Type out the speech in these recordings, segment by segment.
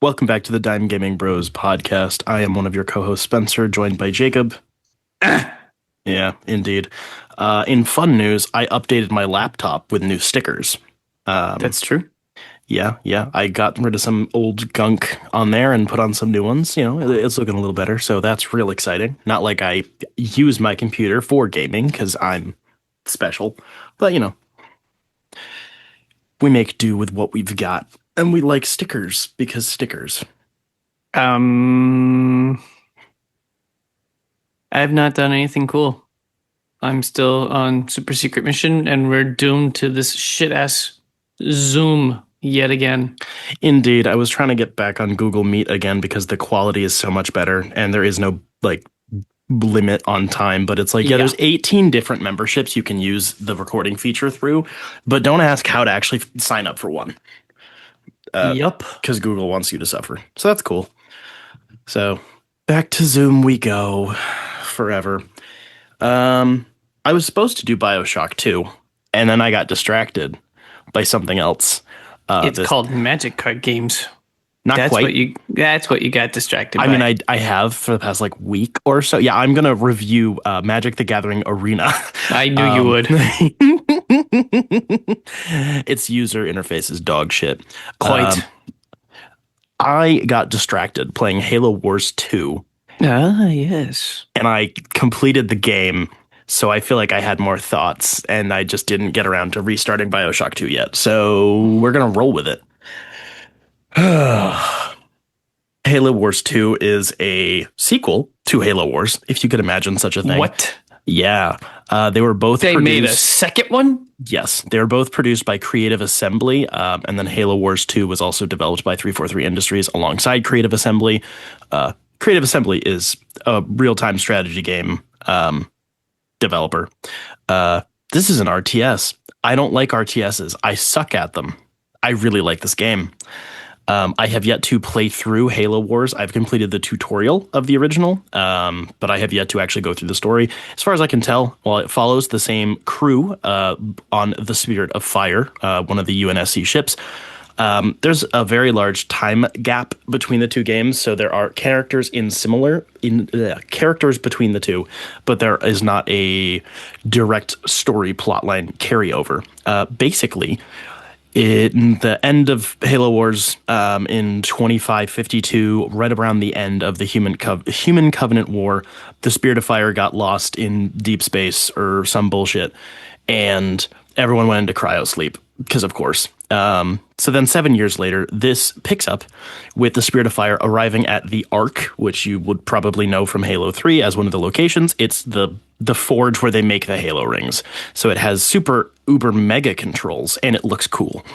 Welcome back to the Dime Gaming Bros podcast. I am one of your co-hosts, Spencer, joined by Jacob. Yeah, indeed. In fun news, I updated my laptop with new stickers. That's true. Yeah. I got rid of some old gunk on there and put on some new ones. It's looking a little better, so that's real exciting. Not like I use my computer for gaming because I'm special, but we make do with what we've got. And we like stickers because stickers. I have not done anything cool. I'm still on super secret mission, and we're doomed to this shit ass Zoom yet again. Indeed, I was trying to get back on Google Meet again because the quality is so much better and there is no limit on time, but it's Yeah. there's 18 different memberships you can use the recording feature through, but don't ask how to actually sign up for one. Yup. Because Google wants you to suffer. So that's cool. So back to Zoom we go forever. I was supposed to do BioShock 2, and then I got distracted by something else. It's called Magic Card Games. Not That's quite. That's what you got distracted by. I mean, I have for the past week or so. Yeah, I'm gonna review Magic the Gathering Arena. I knew you would. Its user interface is dog shit. Quite. I got distracted playing Halo Wars 2, Yes. and I completed the game. So I feel like I had more thoughts, and I just didn't get around to restarting BioShock 2 yet. So we're gonna roll with it. Halo Wars 2 is a sequel to Halo Wars, if you could imagine such a thing. What? Yeah. They were both They produced. made a second one? Yes, they were both produced by Creative Assembly, and then Halo Wars 2 was also developed by 343 Industries alongside Creative Assembly. Creative Assembly is a real-time strategy game developer. This is an RTS. I don't like RTSs. I suck at them. I really like this game. I have yet to play through Halo Wars. I've completed the tutorial of the original, but I have yet to actually go through the story. As far as I can tell, while it follows the same crew on the Spirit of Fire, one of the UNSC ships, there's a very large time gap between the two games. So there are characters characters between the two, but there is not a direct story plotline carryover. Basically, in the end of Halo Wars, in 2552, right around the end of the Human Covenant War, the Spirit of Fire got lost in deep space or some bullshit, and everyone went into cryosleep, because of course. So then 7 years later, this picks up with the Spirit of Fire arriving at the Ark, which you would probably know from Halo 3 as one of the locations. It's the forge where they make the Halo rings. So it has super uber mega controls, and it looks cool.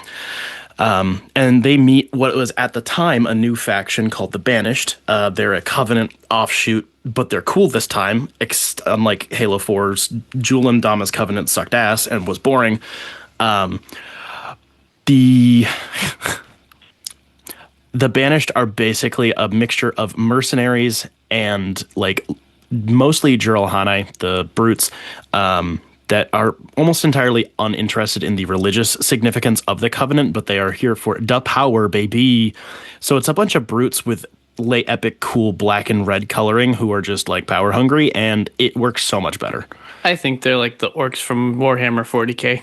And they meet what was at the time a new faction called the Banished. They're a Covenant offshoot, but they're cool this time. Unlike Halo 4's Julian Dama's Covenant sucked ass and was boring. The Banished are basically a mixture of mercenaries and mostly Jiralhanae, the brutes, that are almost entirely uninterested in the religious significance of the Covenant, but they are here for the power, baby. So it's a bunch of brutes with late epic cool black and red coloring who are just power hungry, and it works so much better. I think they're like the orcs from Warhammer 40K.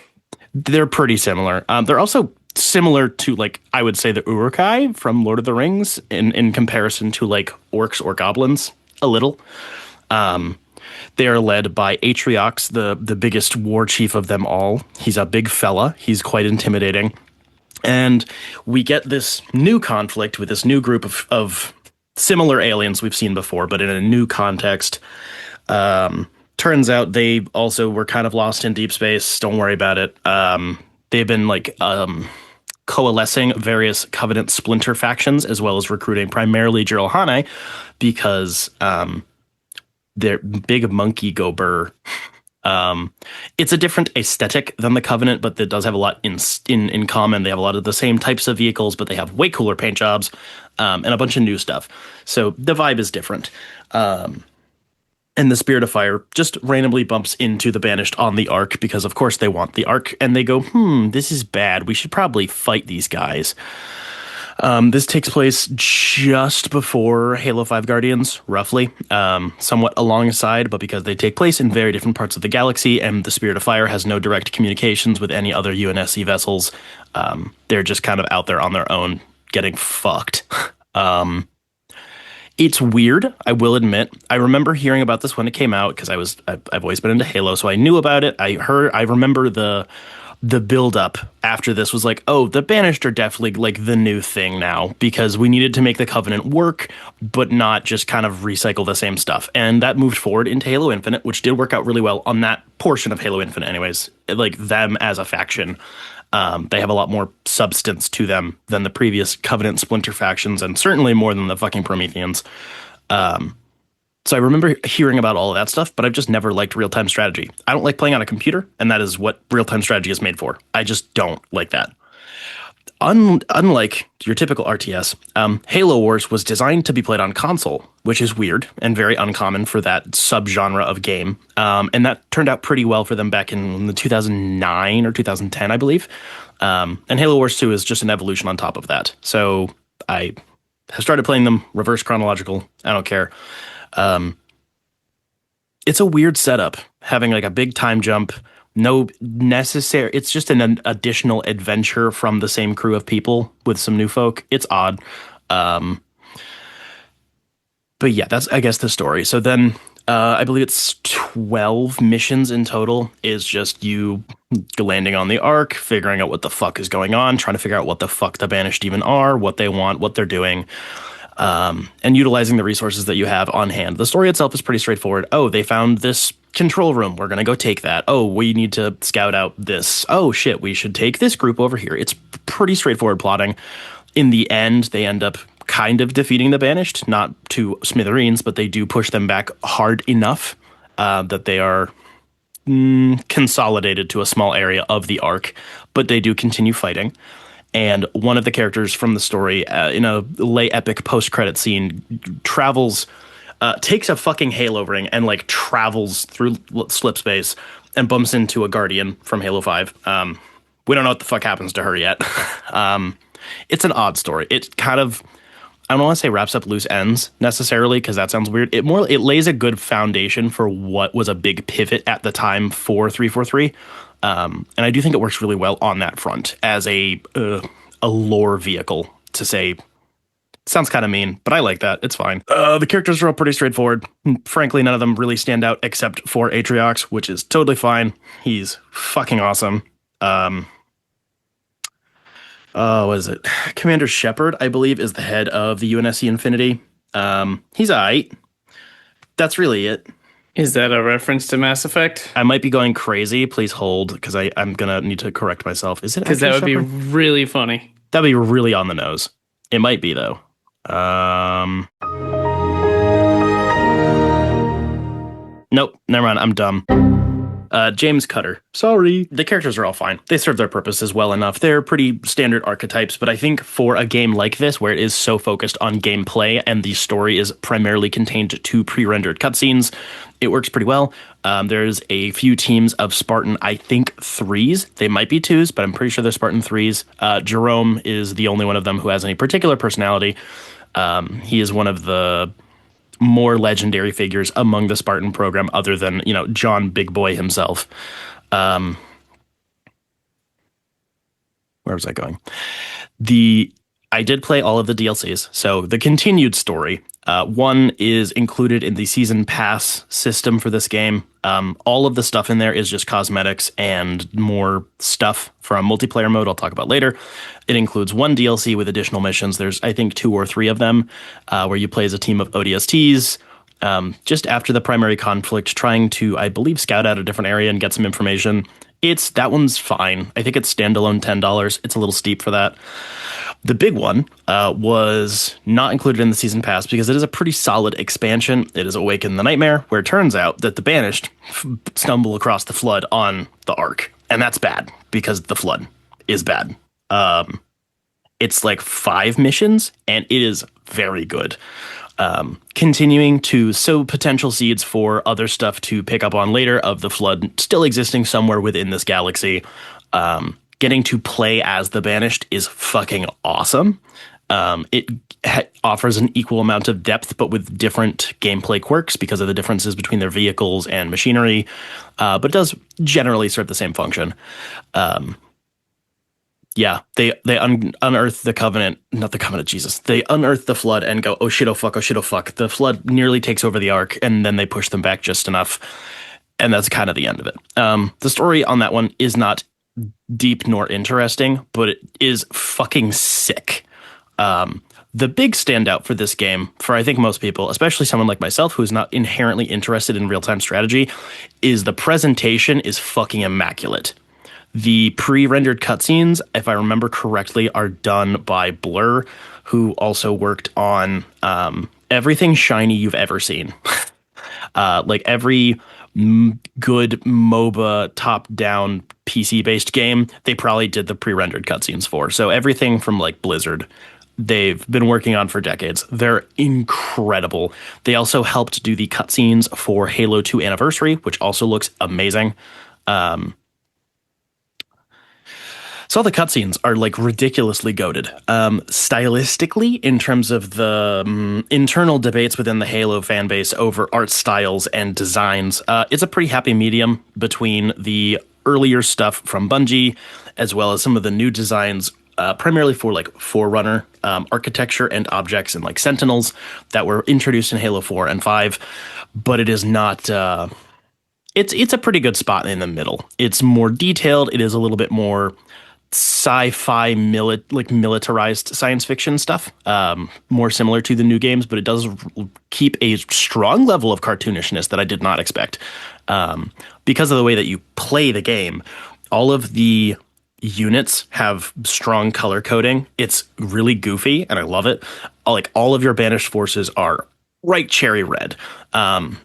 They're pretty similar. They're also similar to, I would say, the Uruk-hai from Lord of the Rings in comparison to, orcs or goblins, a little. They are led by Atriox, the biggest war chief of them all. He's a big fella. He's quite intimidating. And we get this new conflict with this new group of similar aliens we've seen before, but in a new context. Turns out they also were kind of lost in deep space. Don't worry about it. They've been coalescing various Covenant splinter factions, as well as recruiting primarily Jiralhanae, because they're big monkey go burr. It's a different aesthetic than the Covenant, but it does have a lot in common. They have a lot of the same types of vehicles, but they have way cooler paint jobs and a bunch of new stuff. So the vibe is different. And the Spirit of Fire just randomly bumps into the Banished on the Ark because, of course, they want the Ark. And they go, this is bad. We should probably fight these guys. This takes place just before Halo 5 Guardians, roughly, somewhat alongside, but because they take place in very different parts of the galaxy and the Spirit of Fire has no direct communications with any other UNSC vessels, they're just kind of out there on their own getting fucked. It's weird, I will admit. I remember hearing about this when it came out because I've always been into Halo, so I knew about it. I remember the build up after this was like, oh, the Banished are definitely like the new thing now because we needed to make the Covenant work, but not just kind of recycle the same stuff. And that moved forward into Halo Infinite, which did work out really well on that portion of Halo Infinite, anyways. Like them as a faction. They have a lot more substance to them than the previous Covenant Splinter factions, and certainly more than the fucking Prometheans. So I remember hearing about all of that stuff, but I've just never liked real-time strategy. I don't like playing on a computer, and that is what real-time strategy is made for. I just don't like that. Unlike your typical RTS, Halo Wars was designed to be played on console, which is weird and very uncommon for that subgenre of game. And that turned out pretty well for them back in the 2009 or 2010, I believe. And Halo Wars 2 is just an evolution on top of that. So I have started playing them reverse chronological. I don't care. It's a weird setup, having like a big time jump. No necessary. It's just an additional adventure from the same crew of people with some new folk. It's odd. But yeah, that's, I guess, the story. So then I believe it's 12 missions in total is just you landing on the Ark, figuring out what the fuck is going on, trying to figure out what the fuck the Banished even are, what they want, what they're doing. And utilizing the resources that you have on hand. The story itself is pretty straightforward. Oh, they found this control room. We're going to go take that. Oh, we need to scout out this. Oh, shit, we should take this group over here. It's pretty straightforward plotting. In the end, they end up kind of defeating the Banished, not to smithereens, but they do push them back hard enough that they are consolidated to a small area of the Ark, but they do continue fighting. And one of the characters from the story, in a late epic post-credit scene, travels, takes a fucking Halo ring and like travels through slip space and bumps into a Guardian from Halo 5. We don't know what the fuck happens to her yet. It's an odd story. It kind of, I don't want to say wraps up loose ends necessarily because that sounds weird. It lays a good foundation for what was a big pivot at the time for 343. And I do think it works really well on that front as a lore vehicle to say. Sounds kind of mean, but I like that. It's fine. The characters are all pretty straightforward. Frankly, none of them really stand out except for Atriox, which is totally fine. He's fucking awesome. What is it? Commander Shepard, I believe, is the head of the UNSC Infinity. He's alright. That's really it. Is that a reference to Mass Effect? I might be going crazy. Please hold, because I'm gonna need to correct myself. Is it? Because that would Shepard? be really funny. That'd be really on the nose. It might be though. Nope. Never mind. I'm dumb. James Cutter. Sorry. The characters are all fine. They serve their purposes well enough. They're pretty standard archetypes, but I think for a game like this, where it is so focused on gameplay and the story is primarily contained to pre-rendered cutscenes, it works pretty well. There's a few teams of Spartan, I think 3s. They might be 2s, but I'm pretty sure they're Spartan 3s. Jerome is the only one of them who has any particular personality. He is one of the more legendary figures among the Spartan program, other than, John Big Boy himself. Where was I going? I did play all of the DLCs. So the continued story, one is included in the season pass system for this game. All of the stuff in there is just cosmetics and more stuff from multiplayer mode I'll talk about later. It includes one DLC with additional missions. There's, I think, 2 or 3 of them, where you play as a team of ODSTs. Just after the primary conflict, trying to, I believe, scout out a different area and get some information. That one's fine. I think it's standalone $10. It's a little steep for that. The big one was not included in the season pass because it is a pretty solid expansion. It is Awaken the Nightmare, where it turns out that the Banished stumble across the Flood on the Ark. And that's bad because the Flood is bad. It's like 5 missions, and it is very good. Continuing to sow potential seeds for other stuff to pick up on later of the Flood still existing somewhere within this galaxy. Getting to play as the Banished is fucking awesome. It offers an equal amount of depth, but with different gameplay quirks because of the differences between their vehicles and machinery. But it does generally serve the same function. Yeah, they unearth the Covenant, not the Covenant, Jesus. They unearth the Flood and go, oh shit, oh fuck, oh shit, oh fuck. The Flood nearly takes over the Ark, and then they push them back just enough, and that's kind of the end of it. The story on that one is not deep nor interesting, but it is fucking sick. The big standout for this game, for I think most people, especially someone like myself who's not inherently interested in real-time strategy, is the presentation is fucking immaculate. The pre-rendered cutscenes, if I remember correctly, are done by Blur, who also worked on everything shiny you've ever seen. Like every good MOBA top-down PC-based game, they probably did the pre-rendered cutscenes for. So everything from like Blizzard, they've been working on for decades. They're incredible. They also helped do the cutscenes for Halo 2 Anniversary, which also looks amazing. So all the cutscenes are like ridiculously goated. Stylistically, in terms of the internal debates within the Halo fan base over art styles and designs, it's a pretty happy medium between the earlier stuff from Bungie, as well as some of the new designs, primarily for like Forerunner architecture and objects and like Sentinels that were introduced in Halo 4 and 5. But it is not. It's a pretty good spot in the middle. It's more detailed. It is a little bit more sci-fi militarized science fiction stuff, more similar to the new games, but it does keep a strong level of cartoonishness that I did not expect. Because of the way that you play the game, all of the units have strong color coding. It's really goofy and I love it. Like all of your banished forces are bright cherry red.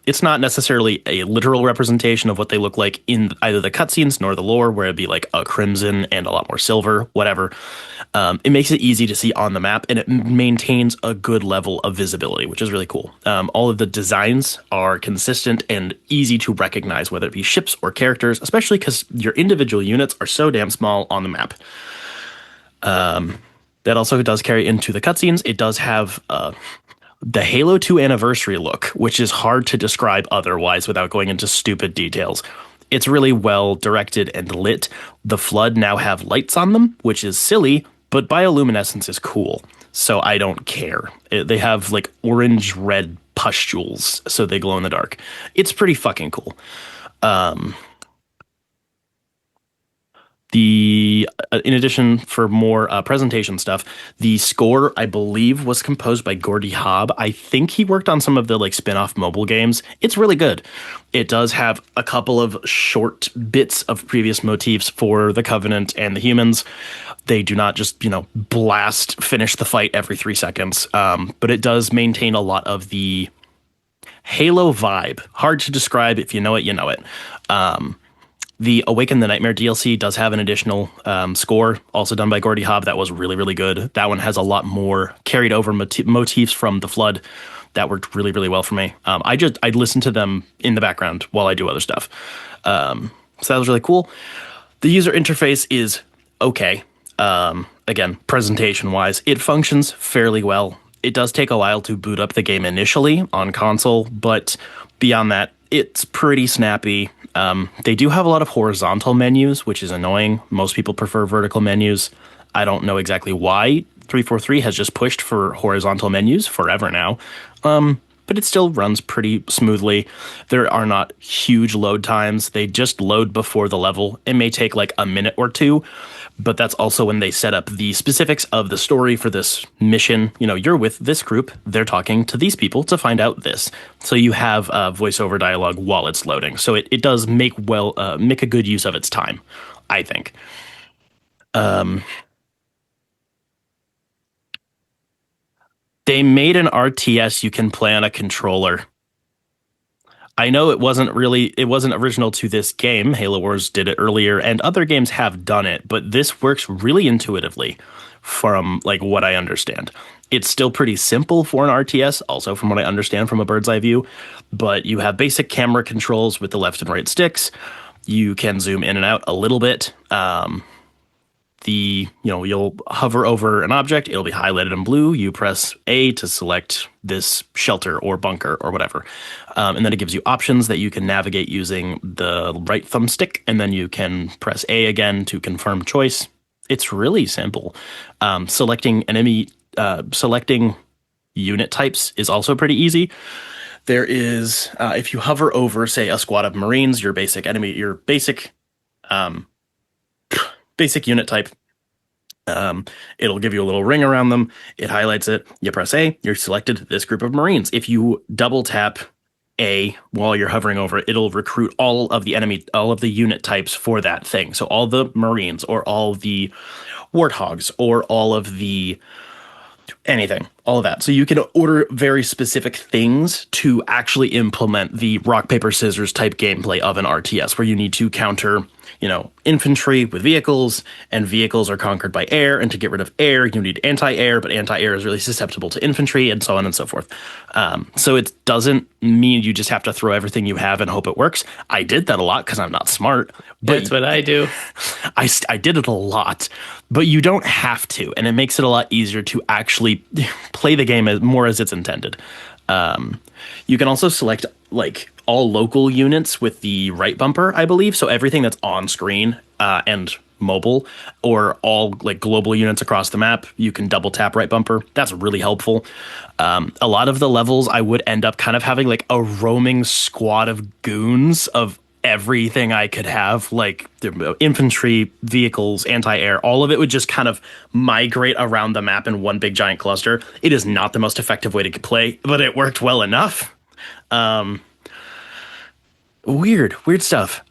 It's not necessarily a literal representation of what they look like in either the cutscenes nor the lore, where it'd be like a crimson and a lot more silver, whatever. It makes it easy to see on the map, and it maintains a good level of visibility, which is really cool. All of the designs are consistent and easy to recognize, whether it be ships or characters, especially because your individual units are so damn small on the map. That also does carry into the cutscenes. It does have the Halo 2 Anniversary look, which is hard to describe otherwise without going into stupid details. It's really well directed and lit. The Flood now have lights on them, which is silly, but bioluminescence is cool, so I don't care. They have like orange-red pustules, so they glow in the dark. It's pretty fucking cool. In addition, for more presentation stuff, the score I believe was composed by Gordy Hobb. I think he worked on some of the like spin-off mobile games. It's really good. It does have a couple of short bits of previous motifs for the Covenant and the humans. They do not just finish the fight every 3 seconds, but it does maintain a lot of the Halo vibe. Hard to describe. If you know it, you know it. The Awaken the Nightmare DLC does have an additional score, also done by Gordy Hobb. That was really, really good. That one has a lot more carried over motifs from The Flood. That worked really, really well for me. I listen to them in the background while I do other stuff. So that was really cool. The user interface is okay. Again, presentation-wise, it functions fairly well. It does take a while to boot up the game initially on console, but beyond that, it's pretty snappy. They do have a lot of horizontal menus, which is annoying. Most people prefer vertical menus. I don't know exactly why 343 has just pushed for horizontal menus forever now. But it still runs pretty smoothly. There are not huge load times. They just load before the level. It may take like a minute or two, but that's also when they set up the specifics of the story for this mission. You're with this group. They're talking to these people to find out this. So you have voiceover dialogue while it's loading. So it does make a good use of its time, I think. They made an RTS you can play on a controller. I know it wasn't original to this game. Halo Wars did it earlier, and other games have done it, but this works really intuitively from like what I understand. It's still pretty simple for an RTS, also from what I understand from a bird's eye view, but you have basic camera controls with the left and right sticks. You can zoom in and out a little bit. you'll hover over an object, it'll be highlighted in blue. You press A to select this shelter or bunker or whatever. And then it gives you options that you can navigate using the right thumbstick, and then you can press A again to confirm choice. It's really simple. Selecting unit types is also pretty easy. There is, if you hover over, say, a squad of Marines, your basic enemy, your um, basic unit type, it'll give you a little ring around them. It highlights it. You press A, you're selected this group of Marines. If you double tap A while you're hovering over it, it'll recruit all of the unit types for that thing. So all the Marines, or all the Warthogs, or all of the anything, all of that. So you can order very specific things to actually implement the rock, paper, scissors type gameplay of an RTS, where you need to counter, infantry with vehicles, and vehicles are conquered by air. And to get rid of air, you need anti-air, but anti-air is really susceptible to infantry, and so on and so forth. So it doesn't mean you just have to throw everything you have and hope it works. I did that a lot because I'm not smart. But That's what I do. I did it a lot, but you don't have to, and it makes it a lot easier to actually play the game more as it's intended. You can also select like all local units with the right bumper, I believe. So everything that's on screen and mobile, or all like global units across the map, you can double tap right bumper. That's really helpful. A lot of the levels, I would end up kind of having like a roaming squad of goons of everything I could have, like infantry, vehicles, anti-air. All of it would just kind of migrate around the map in one big giant cluster. It is not the most effective way to play, but it worked well enough. Weird stuff.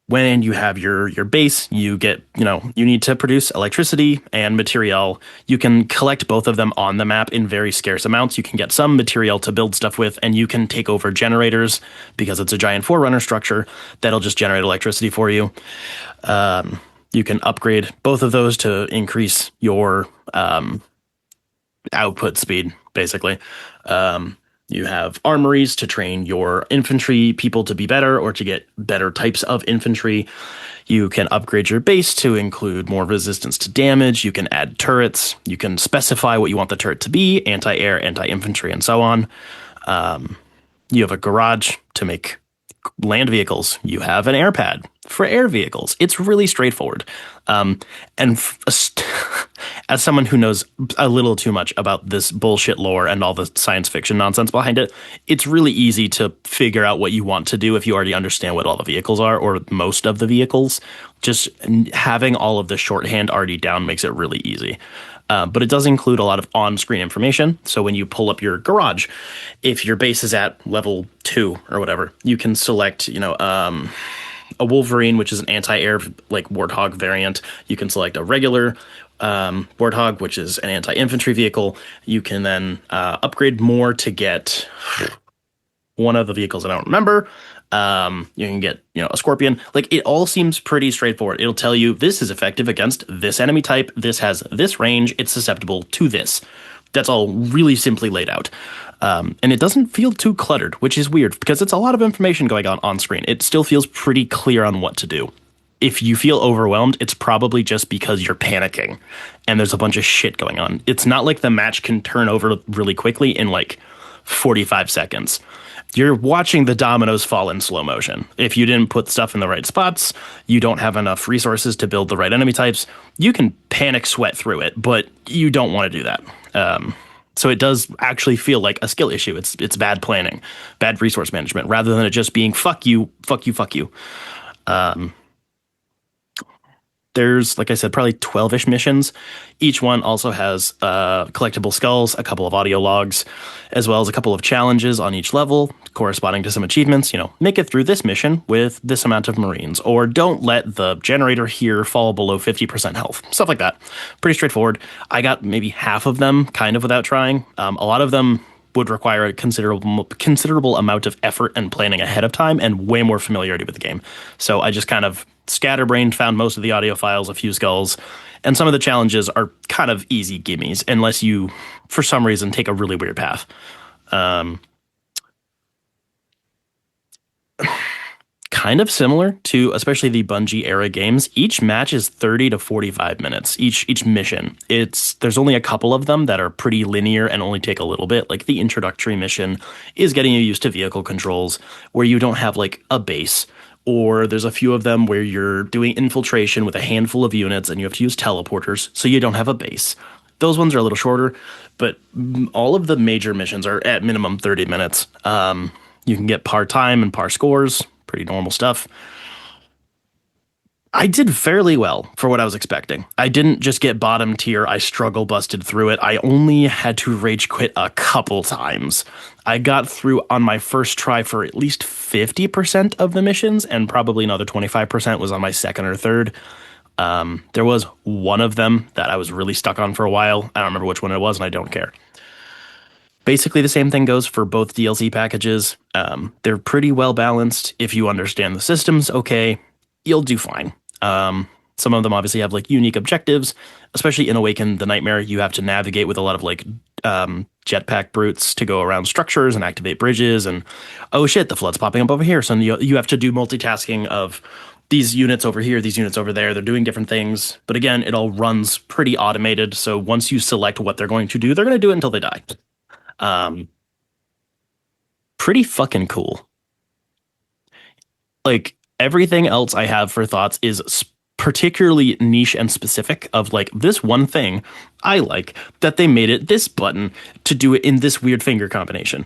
When you have your base, you get, you need to produce electricity and material. You can collect both of them on the map in very scarce amounts. You can get some material to build stuff with, and you can take over generators because it's a giant forerunner structure that'll just generate electricity for you. You can upgrade both of those to increase your output speed, basically. You have armories to train your infantry people to be better, or to get better types of infantry. You can upgrade your base to include more resistance to damage. You can add turrets. You can specify what you want the turret to be: anti-air, anti-infantry, and so on. You have a garage to make land vehicles. You have an air pad for air vehicles. It's really straightforward. As someone who knows a little too much about this bullshit lore and all the science fiction nonsense behind it, it's really easy to figure out what you want to do if you already understand what all the vehicles are, or most of the vehicles. Just having all of the shorthand already down makes it really easy. But it does include a lot of on-screen information. So when you pull up your garage, if your base is at level 2 or whatever, you can select, a Wolverine, which is an anti-air like Warthog variant. You can select a regular Warthog, which is an anti-infantry vehicle. You can then upgrade more to get one of the vehicles I don't remember. You can get, a Scorpion. Like, it all seems pretty straightforward. It'll tell you this is effective against this enemy type. This has this range. It's susceptible to this. That's all really simply laid out. And it doesn't feel too cluttered, which is weird because it's a lot of information going on screen. It still feels pretty clear on what to do. If you feel overwhelmed, it's probably just because you're panicking and there's a bunch of shit going on. It's not like the match can turn over really quickly in like 45 seconds. You're watching the dominoes fall in slow motion. If you didn't put stuff in the right spots, you don't have enough resources to build the right enemy types, you can panic sweat through it, but you don't want to do that. So it does actually feel like a skill issue. It's bad planning, bad resource management, rather than it just being fuck you, fuck you, fuck you. There's, like I said, probably 12-ish missions. Each one also has collectible skulls, a couple of audio logs, as well as a couple of challenges on each level, corresponding to some achievements. Make it through this mission with this amount of Marines, or don't let the generator here fall below 50% health. Stuff like that. Pretty straightforward. I got maybe half of them kind of without trying. A lot of them would require a considerable amount of effort and planning ahead of time, and way more familiarity with the game. So I just kind of scatterbrained, found most of the audio files, a few skulls, and some of the challenges are kind of easy gimmies, unless you, for some reason, take a really weird kind kind of similar to especially the Bungie era games. Each match is 30 to 45 minutes. Each mission. There's only a couple of them that are pretty linear and only take a little bit. Like the introductory mission is getting you used to vehicle controls where you don't have like a base. Or there's a few of them where you're doing infiltration with a handful of units and you have to use teleporters, so you don't have a base. Those ones are a little shorter, but all of the major missions are at minimum 30 minutes. You can get par time and par scores, pretty normal stuff. I did fairly well for what I was expecting. I didn't just get bottom tier, I struggle busted through it. I only had to rage quit a couple times. I got through on my first try for at least 50% of the missions, and probably another 25% was on my second or third. There was one of them that I was really stuck on for a while. I don't remember which one it was, and I don't care. Basically, the same thing goes for both DLC packages. They're pretty well balanced. If you understand the systems, okay, you'll do fine. Some of them obviously have like unique objectives, especially in Awaken the Nightmare. You have to navigate with a lot of like jetpack brutes to go around structures and activate bridges. And oh shit, the flood's popping up over here. So you have to do multitasking of these units over here, these units over there. They're doing different things. But again, it all runs pretty automated. So once you select what they're going to do, they're going to do it until they die. Pretty fucking cool. Like everything else I have for thoughts is particularly niche and specific of like this one thing I like that they made it this button to do it in this weird finger combination.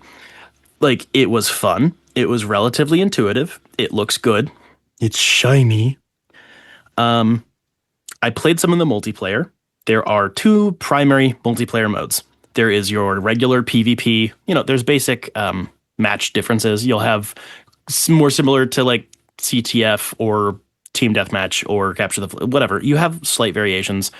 Like it was fun. It was relatively intuitive. It looks good. It's shiny. I played some of the multiplayer. There are two primary multiplayer modes. There is your regular PvP. You know, there's basic match differences. You'll have more similar to like CTF or Team Deathmatch or Capture the Flag, whatever. You have slight variations.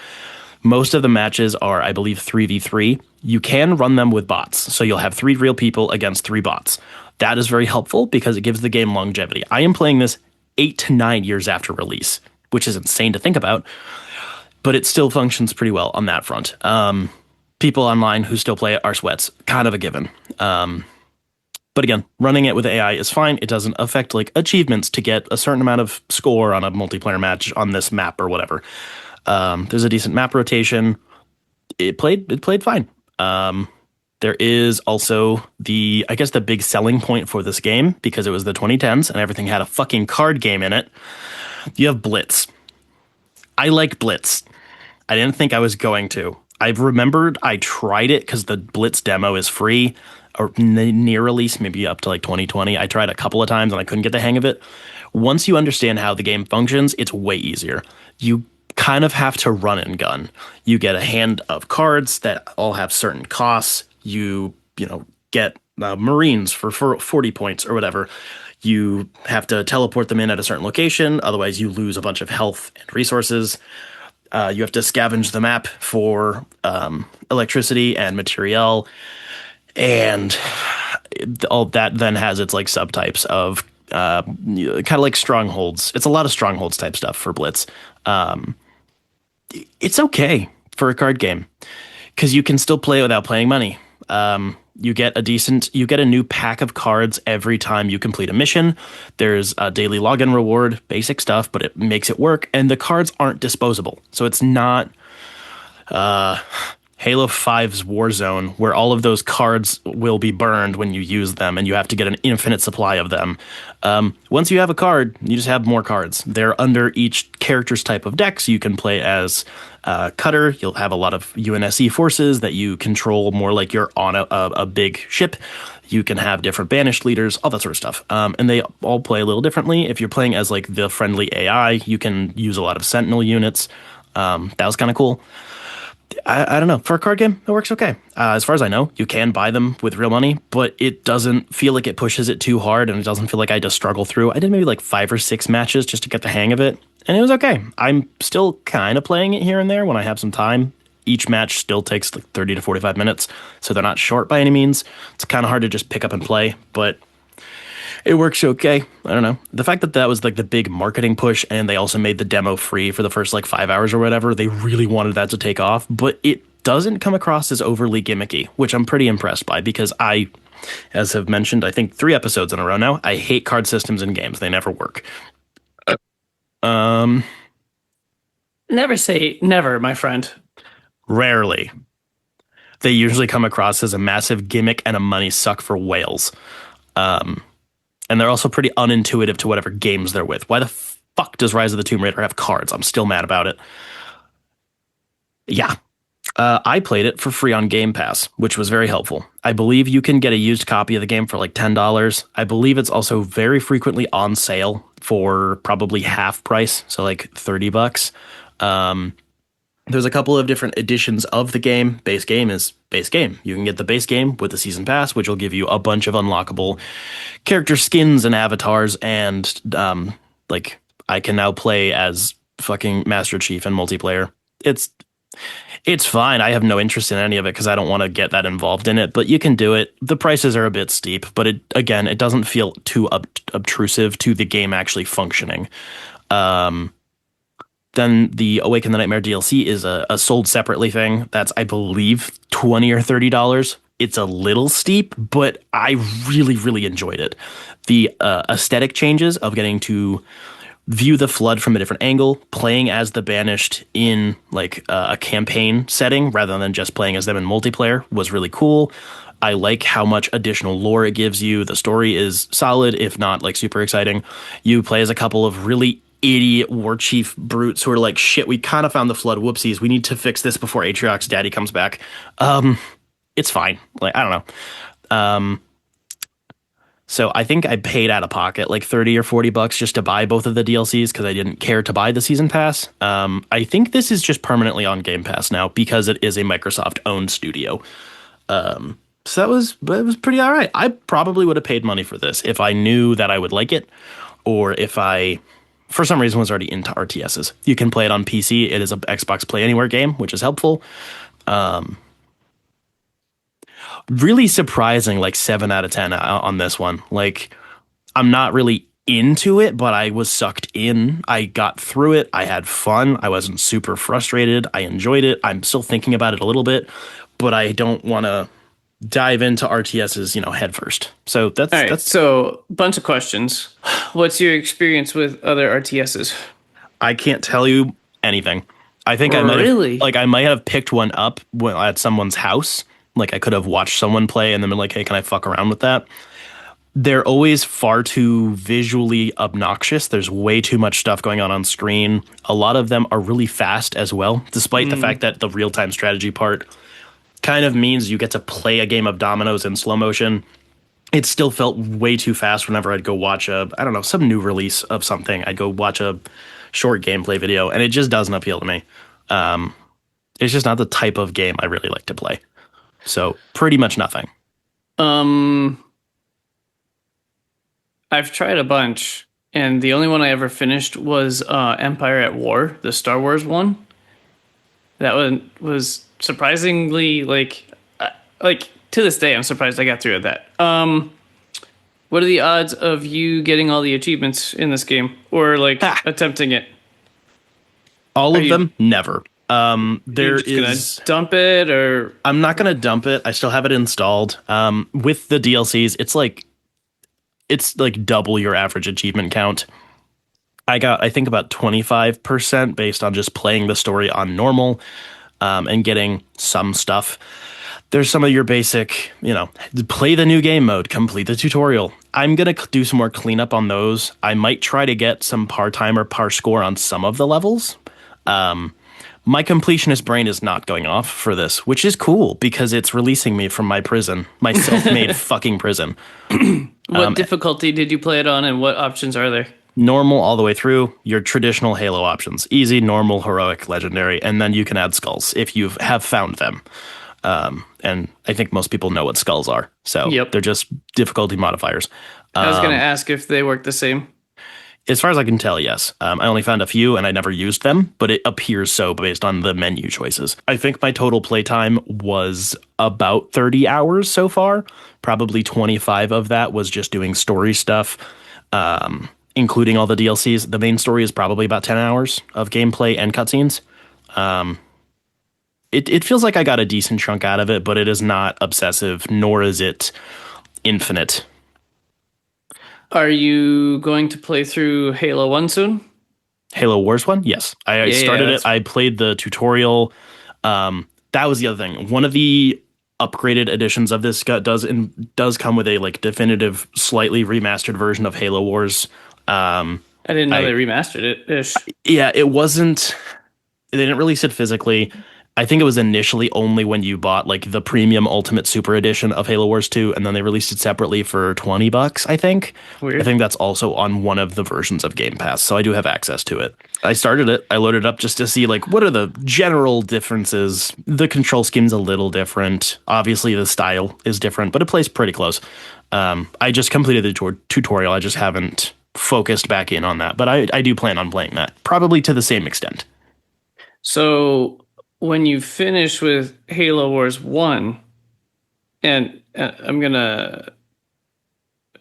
Most of the matches are, I believe, 3v3. You can run them with bots. So you'll have 3 real people against 3 bots. That is very helpful because it gives the game longevity. I am playing this 8 to 9 years after release, which is insane to think about, but it still functions pretty well on that front. People online who still play it are sweats, kind of a given. But again, running it with AI is fine. It doesn't affect like achievements to get a certain amount of score on a multiplayer match on this map or whatever. There's a decent map rotation. It played fine. There is also I guess the big selling point for this game, because it was the 2010s and everything had a fucking card game in it. You have Blitz. I like Blitz. I didn't think I was going to. I've remembered I tried it because the Blitz demo is free or near release, maybe up to like 2020. I tried a couple of times and I couldn't get the hang of it. Once you understand how the game functions, it's way easier. You kind of have to run and gun. You get a hand of cards that all have certain costs. You get Marines for 40 points or whatever. You have to teleport them in at a certain location. Otherwise, you lose a bunch of health and resources. You have to scavenge the map for electricity and material. And all that then has its like subtypes of kind of like strongholds. It's a lot of strongholds type stuff for Blitz. It's okay for a card game because you can still play without paying money. You get a new pack of cards every time you complete a mission. There's a daily login reward, basic stuff, but it makes it work. And the cards aren't disposable. So it's not Halo 5's Warzone, where all of those cards will be burned when you use them, and you have to get an infinite supply of them. Once you have a card, you just have more cards. They're under each character's type of deck, so you can play as Cutter. You'll have a lot of UNSC forces that you control more like you're on a big ship. You can have different banished leaders, all that sort of stuff. And they all play a little differently. If you're playing as like the friendly AI, you can use a lot of Sentinel units. That was kind of cool. I don't know. For a card game, it works okay. As far as I know, you can buy them with real money, but it doesn't feel like it pushes it too hard, and it doesn't feel like I had to struggle through. I did maybe like 5 or 6 matches just to get the hang of it, and it was okay. I'm still kind of playing it here and there when I have some time. Each match still takes like 30 to 45 minutes, so they're not short by any means. It's kind of hard to just pick up and play, but it works okay. I don't know. The fact that was like the big marketing push, and they also made the demo free for the first like 5 hours or whatever, they really wanted that to take off, but it doesn't come across as overly gimmicky, which I'm pretty impressed by, because I as I've mentioned, I think 3 episodes in a row now. I hate card systems in games; they never work. Um, Never say never, my friend. Rarely. They usually come across as a massive gimmick and a money suck for whales. Um, and they're also pretty unintuitive to whatever games they're with. Why the fuck does Rise of the Tomb Raider have cards? I'm still mad about it. Yeah. I played it for free on Game Pass, which was very helpful. I believe you can get a used copy of the game for like $10. I believe it's also very frequently on sale for probably half price, so like $30. Um, there's a couple of different editions of the game. Base game is base game. You can get the base game with the season pass, which will give you a bunch of unlockable character skins and avatars, and like I can now play as fucking Master Chief in multiplayer. It's it's fine. I have no interest in any of it because I don't want to get that involved in it, but you can do it. The prices are a bit steep, but it doesn't feel too obtrusive to the game actually functioning. Um, then the Awaken the Nightmare DLC is a sold separately thing. That's, I believe, $20 or $30. It's a little steep, but I really, really enjoyed it. The aesthetic changes of getting to view the flood from a different angle, playing as the Banished in like a campaign setting rather than just playing as them in multiplayer was really cool. I like how much additional lore it gives you. The story is solid, if not like super exciting. You play as a couple of really idiot war chief brutes who are like, shit, we kind of found the flood. Whoopsies. We need to fix this before Atriox's daddy comes back. It's fine. Like, I don't know. So I think I paid out of pocket like 30 or $40 just to buy both of the DLCs because I didn't care to buy the season pass. I think this is just permanently on Game Pass now because it is a Microsoft owned studio. So that was pretty all right. I probably would have paid money for this if I knew that I would like it, or if I, for some reason, was already into RTSs. You can play it on PC. It is an Xbox Play Anywhere game, which is helpful. Really surprising, like 7 out of 10 on this one. Like, I'm not really into it, but I was sucked in. I got through it. I had fun. I wasn't super frustrated. I enjoyed it. I'm still thinking about it a little bit, but I don't want to dive into RTSs, head first. So All right. that's So, bunch of questions. What's your experience with other RTSs? I can't tell you anything. I think Really? I might have picked one up at someone's house. Like I could have watched someone play and then been like, hey, can I fuck around with that? They're always far too visually obnoxious. There's way too much stuff going on screen. A lot of them are really fast as well, despite the fact that the real-time strategy part kind of means you get to play a game of dominoes in slow motion. It still felt way too fast whenever I'd go watch some new release of something. I'd go watch a short gameplay video, and it just doesn't appeal to me. It's just not the type of game I really like to play. So pretty much nothing. I've tried a bunch, and the only one I ever finished was Empire at War, the Star Wars one. That one was surprisingly like to this day, I'm surprised I got through that. What are the odds of you getting all the achievements in this game, or like attempting it? All of them, never. There You're is gonna dump it, or I'm not gonna dump it. I still have it installed. With the DLCs, it's like double your average achievement count. I think about 25% based on just playing the story on normal, and getting some stuff. There's some of your basic, play the new game mode, complete the tutorial. I'm going to do some more cleanup on those. I might try to get some par time or par score on some of the levels. My completionist brain is not going off for this, which is cool because it's releasing me from my prison, my self-made fucking prison. what difficulty did you play it on, and what options are there? Normal all the way through, your traditional Halo options. Easy, normal, heroic, legendary, and then you can add skulls if you have found them. And I think most people know what skulls are. So They're just difficulty modifiers. I was going to ask if they work the same. As far as I can tell, yes. I only found a few and I never used them, but it appears so based on the menu choices. I think my total playtime was about 30 hours so far. Probably 25 of that was just doing story stuff, including all the DLCs. The main story is probably about 10 hours of gameplay and cutscenes. It feels like I got a decent chunk out of it, but it is not obsessive, nor is it Infinite. Are you going to play through Halo 1 soon? Halo Wars one? Yes. I Yeah, started it. that's I played the tutorial. That was the other thing. One of the upgraded editions of this does come with a like definitive, slightly remastered version of Halo Wars. I didn't know I they remastered it ish. Yeah, it wasn't. They didn't release it physically. I think it was initially only when you bought like the premium Ultimate Super Edition of Halo Wars 2, and then they released it separately for $20, I think. I Weird. think that's also on one of the versions of Game Pass, so I do have access to it. I started it, I loaded it up just to see like what are the general differences. The control scheme's a little different. Obviously the style is different, but it plays pretty close. I just completed the tutorial. I just haven't focused back in on that, but I do plan on playing that, probably to the same extent. So when you finish with Halo Wars 1, and I'm gonna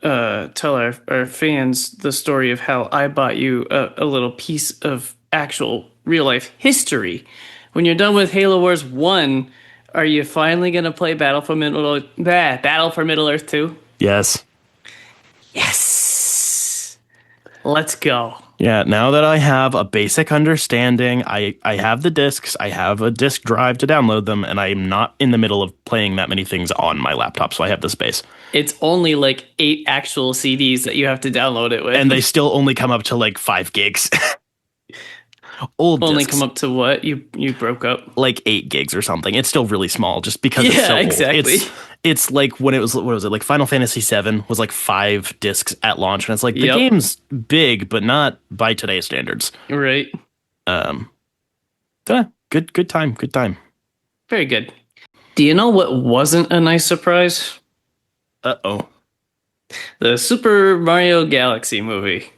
tell our fans the story of how I bought you a little piece of actual real life history. When you're done with Halo Wars 1, are you finally gonna play Battle for Middle Earth 2? Yes. Yes. Let's go. Yeah, now that I have a basic understanding, I have the discs, I have a disk drive to download them, and I'm not in the middle of playing that many things on my laptop, so I have the space. It's only like 8 actual CDs that you have to download it with. And they still only come up to like 5 gigs. Old only discs, come up to what? You broke up. like 8 gigs or something. It's still really small just because it's so Yeah, old. exactly. It's like when it was, what was it, like Final Fantasy VII was like 5 discs at launch, and it's like the Yep. game's big, but not by today's standards. Right. Um, good time, good time. Very good. Do you know what wasn't a nice surprise? Uh-oh. The Super Mario Galaxy movie.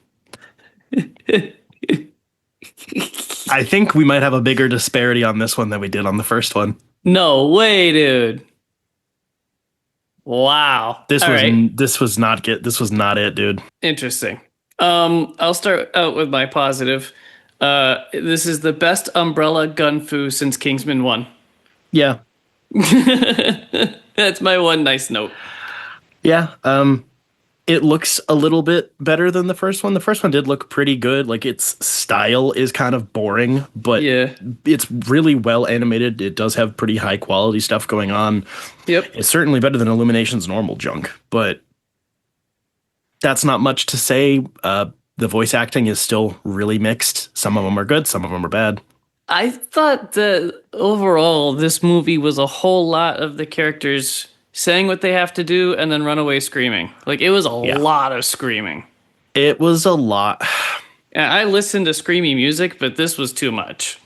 I think we might have a bigger disparity on this one than we did on the first one. No way, dude. Wow. This All was right. this was not it, dude. Interesting. I'll start out with my positive. This is the best Umbrella gun fu since Kingsman 1. Yeah. That's my one nice note. Yeah. It looks a little bit better than the first one. The first one did look pretty good. Like its style is kind of boring, but Yeah. it's really well animated. It does have pretty high quality stuff going on. Yep. It's certainly better than Illumination's normal junk, but that's not much to say. The voice acting is still really mixed. Some of them are good, some of them are bad. I thought that overall this movie was a whole lot of the characters saying what they have to do and then run away screaming. Like it was a Yeah. lot of screaming. It was a lot. And I listened to screamy music, but this was too much.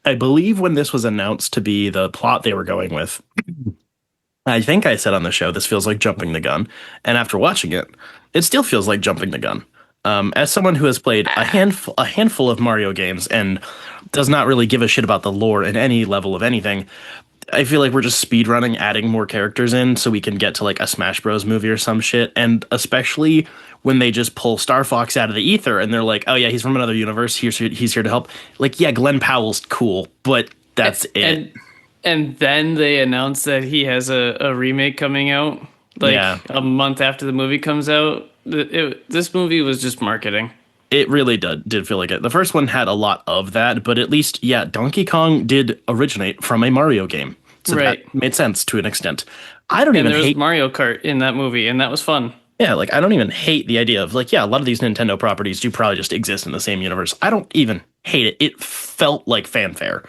I believe when this was announced to be the plot they were going with, I think I said on the show, this feels like jumping the gun. And after watching it, it still feels like jumping the gun. As someone who has played a handful of Mario games and does not really give a shit about the lore in any level of anything, I feel like we're just speedrunning, adding more characters in so we can get to like a Smash Bros. Movie or some shit. And especially when they just pull Star Fox out of the ether and they're like, oh yeah, he's from another universe. He's here to help. Like, yeah, Glenn Powell's cool, but that's it. And then they announced that he has a remake coming out like Yeah. a month after the movie comes out. This movie was just marketing. It really did feel like it. The first one had a lot of that, but at least, yeah, Donkey Kong did originate from a Mario game. So Right. that made sense to an extent. I don't And even there was hate Mario Kart in that movie, and that was fun. Yeah, like I don't even hate the idea of like, yeah, a lot of these Nintendo properties do probably just exist in the same universe. I don't even hate it. It felt like fanfare.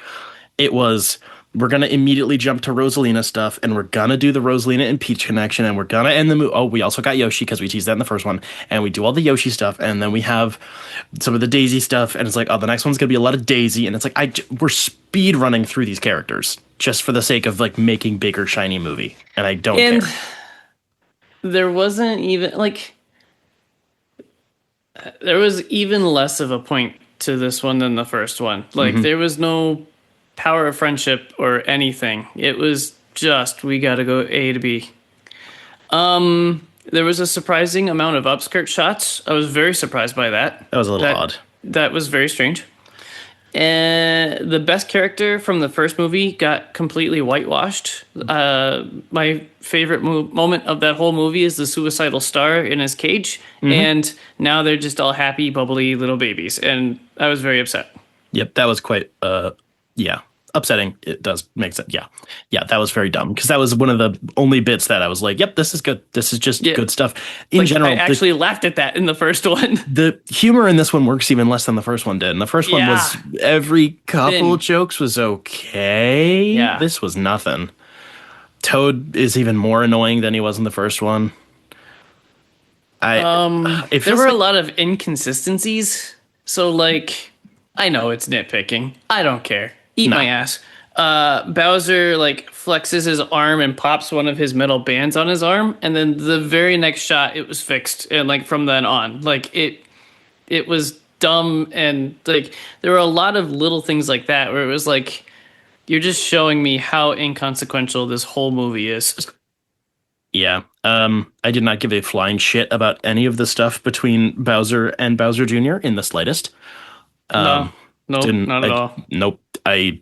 It was, we're gonna immediately jump to Rosalina stuff, and we're gonna do the Rosalina and Peach connection, and we're gonna end the movie. Oh, we also got Yoshi because we teased that in the first one, and we do all the Yoshi stuff, and then we have some of the Daisy stuff, and it's like, oh, the next one's gonna be a lot of Daisy, and it's like we're speed running through these characters just for the sake of like making bigger shiny movie, and I don't And care. there wasn't even like there was even less of a point to this one than the first one. Like there was no power of friendship or anything. It was just we got to go A to B. There was a surprising amount of upskirt shots. I was very surprised by that. That was a little odd. That was very strange. And the best character from the first movie got completely whitewashed. My favorite moment of that whole movie is the suicidal star in his cage, Hmm. and now they're just all happy, bubbly little babies, and I was very upset. Yep, that was quite yeah, upsetting. It does make sense. Yeah. Yeah, that was very dumb because that was one of the only bits that I was like, yep, this is good. This is just Yeah, good stuff. In like I general, actually laughed at that in the first one. the humor in this one works even less than the first one did. And the first one Yeah, was every couple thin. jokes was okay. Yeah. This was nothing. Toad is even more annoying than he was in the first one. I it There feels were a like lot of inconsistencies. So like, I know it's nitpicking. I don't care. Eat no. my ass. Bowser like flexes his arm and pops one of his metal bands on his arm, and then the very next shot it was fixed, and like from then on, like it was dumb, and like there were a lot of little things like that where it was like you're just showing me how inconsequential this whole movie is. Yeah. I did not give a flying shit about any of the stuff between Bowser and Bowser Jr. in the slightest. No, nope, Didn't not at I all. nope. I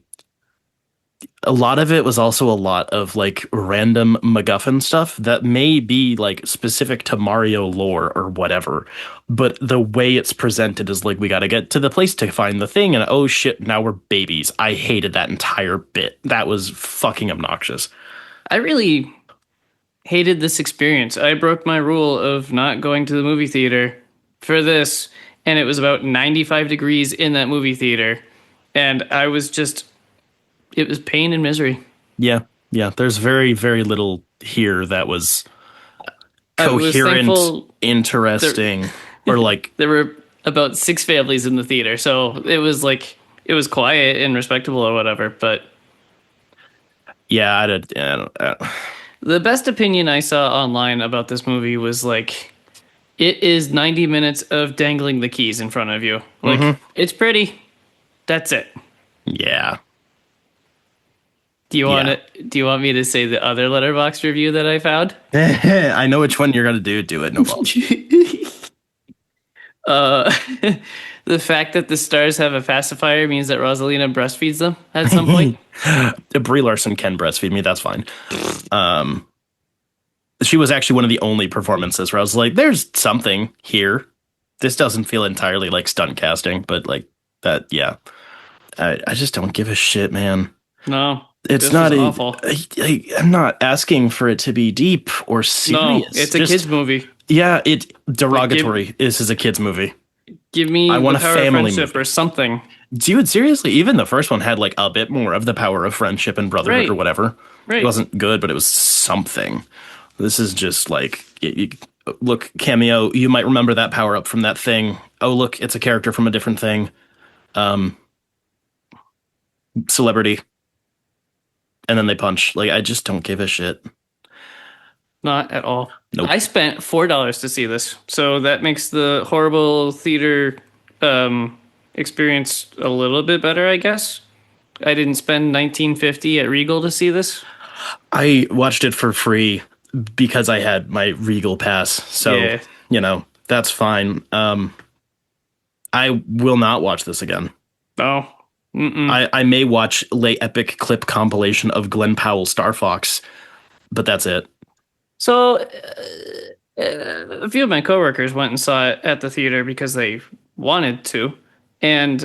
A lot of it was also a lot of like random MacGuffin stuff that may be like specific to Mario lore or whatever, but the way it's presented is like we got to get to the place to find the thing, and oh shit, now we're babies. I hated that entire bit. That was fucking obnoxious. I really hated this experience. I broke my rule of not going to the movie theater for this, and it was about 95 degrees in that movie theater, and I was just it was pain and misery. Yeah, yeah. There's very little here that was I was coherent, thankful there interesting, or like there were about 6 families in the theater, so it was like it was quiet and respectable or whatever, but yeah. I don't, the best opinion I saw online about this movie was like it is 90 minutes of dangling the keys in front of you. Like it's pretty. That's it. yeah, Do you want yeah. it? Do you want me to say the other letterbox review that I found? I know which one you're gonna do. Do it. No problem. uh, the fact that the stars have a pacifier means that Rosalina breastfeeds them at some point. Brie Larson can breastfeed me. That's fine. She was actually one of the only performances where I was like, "There's something here. This doesn't feel entirely like stunt casting, but like that. Yeah, I just don't give a shit, man. No, It's this was not a. awful. I'm not asking for it to be deep or No, serious. it's a Just kids movie. yeah, it Like derogatory. This is a kids movie. give me I the want a power of family friendship movie. or something. Dude, seriously, even the first one had like a bit more of the power of friendship and brotherhood or Right, whatever. It right. wasn't good, but it was something. This is just like, look, cameo. You might remember that power up from that thing. Oh, look, it's a character from a different thing. Um, Celebrity, and then they punch. Like, I just don't give a shit. Not at all. Nope. I spent $4 to see this, so that makes the horrible theater experience a little bit better, I guess. I didn't spend 19.50 at Regal to see this. I watched it for free because I had my Regal pass. So, Yeah. that's fine. I will not watch this again. Oh. Mm-mm. I may watch late epic clip compilation of Glenn Powell Star Fox, but that's it. So, a few of my coworkers went and saw it at the theater because they wanted to, and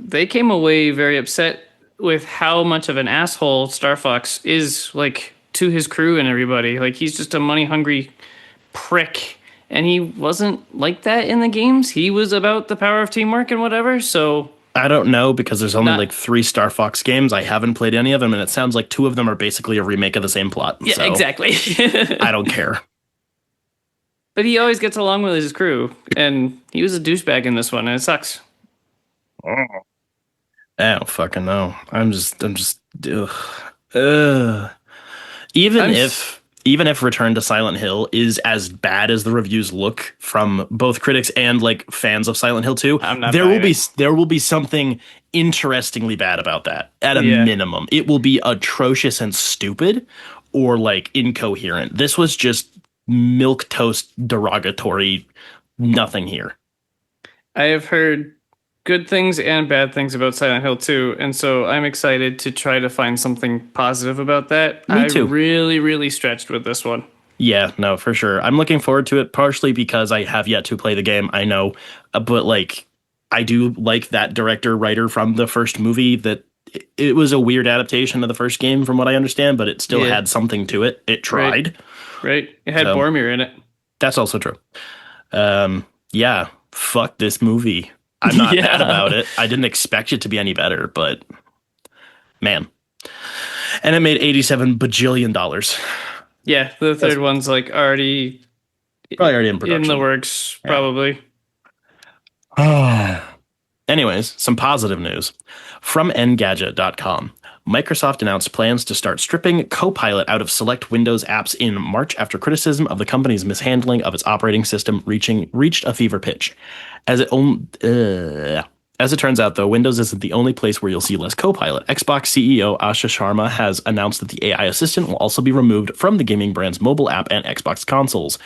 they came away very upset with how much of an asshole Star Fox is, like to his crew and everybody. Like he's just a money hungry prick, and he wasn't like that in the games. He was about the power of teamwork and whatever. So I don't know because there's only not like 3 Star Fox games. I haven't played any of them, and it sounds like 2 of them are basically a remake of the same plot. yeah, So exactly. I don't care. But he always gets along with his crew, and he was a douchebag in this one, and it sucks. I don't fucking know. I'm just, ugh. Ugh. Even I'm if even if Return to Silent Hill is as bad as the reviews look from both critics and like fans of Silent Hill 2, I'm not there will buying be it. there will be something interestingly bad about that at a Yeah. minimum. It will be atrocious and stupid or like incoherent. This was just milk toast derogatory, nothing here. I have heard good things and bad things about Silent Hill 2, and so I'm excited to try to find something positive about that. Me I too. really, really stretched with this one. Yeah, no, for sure. I'm looking forward to it partially because I have yet to play the game, I know, but like I do like that director writer from the first movie that it was a weird adaptation of the first game from what I understand, but it still Yeah, had something to it. It right, tried. right. It had So, Boromir in it. that's also true. Yeah, fuck this movie. I'm not mad Yeah. about it. I didn't expect it to be any better, but man. And it made 87 bajillion dollars. Yeah, the That's third one's like already probably already in in the production. works, Yeah. probably. Anyways, some positive news. From Engadget.com. Microsoft announced plans to start stripping Copilot out of select Windows apps in March after criticism of the company's mishandling of its operating system reached a fever pitch. As it on- as it turns out, though, Windows isn't the only place where you'll see less Copilot. Xbox CEO Asha Sharma has announced that the AI assistant will also be removed from the gaming brand's mobile app and Xbox consoles.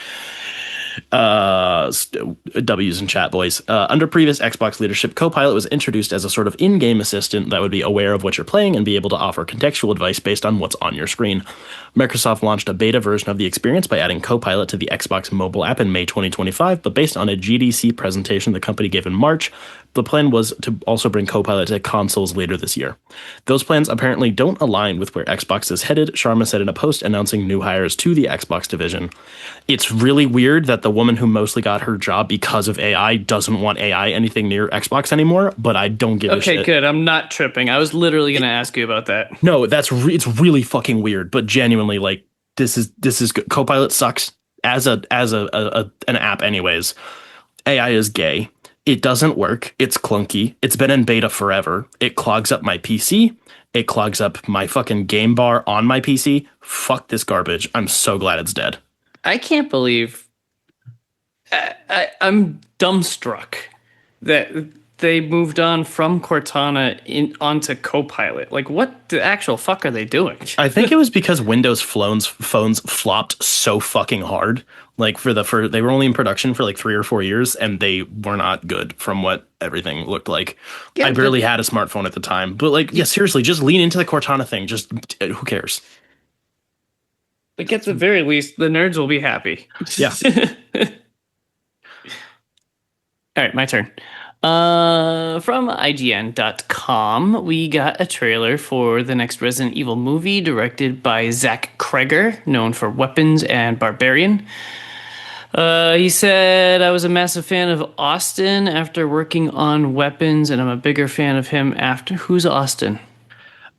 W's in chat, boys. Under previous Xbox leadership, Copilot was introduced as a sort of in-game assistant that would be aware of what you're playing and be able to offer contextual advice based on what's on your screen. Microsoft launched a beta version of the experience by adding Copilot to the Xbox mobile app in May 2025, but based on a GDC presentation the company gave in March, the plan was to also bring Copilot to consoles later this year. Those plans apparently don't align with where Xbox is headed, Sharma said in a post announcing new hires to the Xbox division. It's really weird that the woman who mostly got her job because of AI doesn't want AI anything near Xbox anymore, but I don't give a Okay, shit. good. I'm not tripping. I was literally going to ask you about that. No, it's really fucking weird, but genuinely like this is good. Copilot sucks as an app anyways. AI is gay. It doesn't work. It's clunky. It's been in beta forever. It clogs up my PC. It clogs up my fucking game bar on my PC. Fuck this garbage. I'm so glad it's dead. I can't believe I'm dumbstruck that they moved on from Cortana onto Copilot. Like, what the actual fuck are they doing? I think it was because Windows phones flopped so fucking hard. Like for they were only in production for like 3 or 4 years, and they were not good from what everything looked like. Yeah, I barely had a smartphone at the time, but like, yeah, seriously, just lean into the Cortana thing. Just who cares? like at the very least, the nerds will be happy. Yeah. All right, my turn. From IGN.com, we got a trailer for the next Resident Evil movie directed by Zach Kreger, known for Weapons and Barbarian. He said, I was a massive fan of Austin after working on Weapons, and I'm a bigger fan of him after. Who's Austin?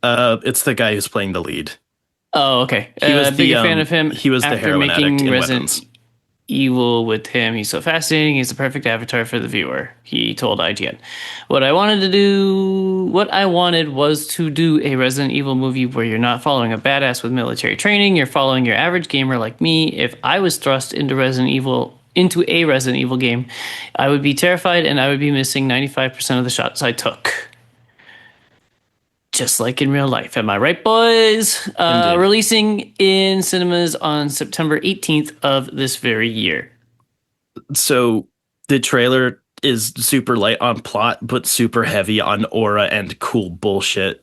It's the guy who's playing the lead. Oh, okay. He was Big fan of him. he was the after heroin addict making in Resident Weapons. Evil with him. He's so fascinating. He's the perfect avatar for the viewer. He told IGN. What I wanted was to do a Resident Evil movie where you're not following a badass with military training. You're following your average gamer like me. If I was thrust into a Resident Evil game, I would be terrified and I would be missing 95% of the shots I took. Just like in real life. Am I right, boys? Releasing in cinemas on September 18th of this very year. So the trailer is super light on plot, but super heavy on aura and cool bullshit.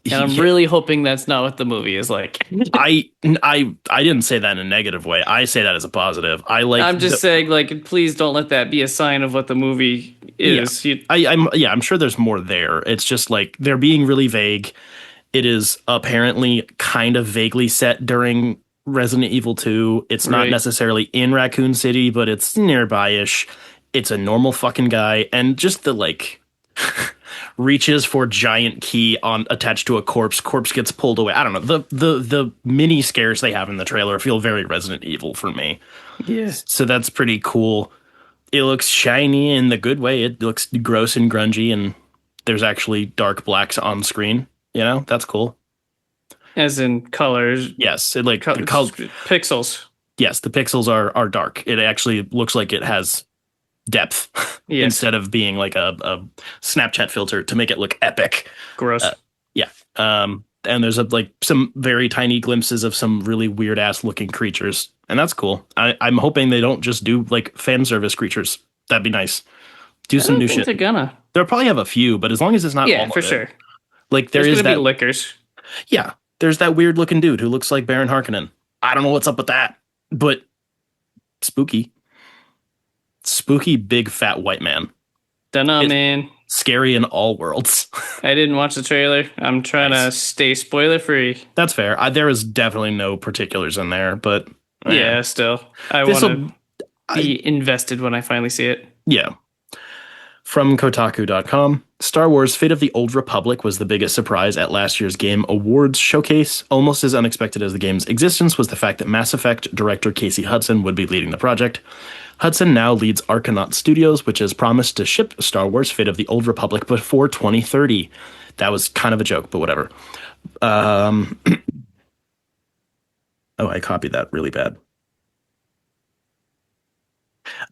And I'm really hoping that's not what the movie is like. I didn't say that in a negative way. I say that as a positive. I'm just saying, like, please don't let that be a sign of what the movie is. Yeah. I'm sure there's more there. It's just like they're being really vague. It is apparently kind of vaguely set during Resident Evil 2. It's not necessarily in Raccoon City, but it's nearby-ish. It's a normal fucking guy, and just the like reaches for giant key on attached to a corpse. Corpse gets pulled away. I don't know. The mini scares they have in the trailer feel very Resident Evil for me. Yes. So that's pretty cool. It looks shiny in the good way. It looks gross and grungy, and there's actually dark blacks on screen. You know, that's cool. As in colors. Yes, it like pixels. Yes, the pixels are dark. It actually looks like it has depth instead of being like a Snapchat filter to make it look epic. Gross. Yeah. And there's like some very tiny glimpses of some really weird ass looking creatures, and that's cool. I'm hoping they don't just do like fan service creatures. That'd be nice. Do some new shit. They're gonna. They'll probably have a few, but as long as it's not Yeah, all for of it. sure. Like there There's is gonna be that, liquors. yeah, there's that weird looking dude who looks like Baron Harkonnen. I don't know what's up with that, but spooky, spooky big fat white man. Dunno, It's man. scary in all worlds. I didn't watch the trailer. I'm trying to Nice. stay spoiler free. That's fair. There is definitely no particulars in there, but Yeah, still. I this want to will. be invested when I finally see it. Yeah. From Kotaku.com, Star Wars Fate of the Old Republic was the biggest surprise at last year's Game Awards showcase. Almost as unexpected as the game's existence was the fact that Mass Effect director Casey Hudson would be leading the project. Hudson now leads Argonaut Studios, which has promised to ship Star Wars Fate of the Old Republic before 2030. That was kind of a joke, but whatever. Um, oh, I copied that really bad.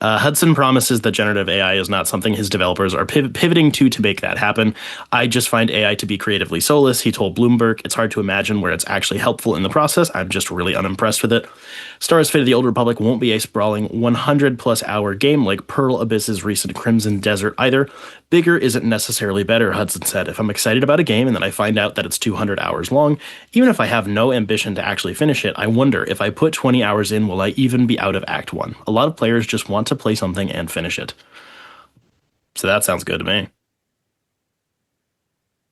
Hudson promises that generative AI is not something his developers are pivoting to make that happen. I just find AI to be creatively soulless, he told Bloomberg. It's hard to imagine where it's actually helpful in the process. I'm just really unimpressed with it. Star Wars Fate of the Old Republic won't be a sprawling 100-plus hour game like Pearl Abyss's recent Crimson Desert either. Bigger isn't necessarily better, Hudson said. If I'm excited about a game and then I find out that it's 200 hours long, even if I have no ambition to actually finish it, I wonder if I put 20 hours in, will I even be out of Act 1? A lot of players just want to play something and finish it. So that sounds good to me.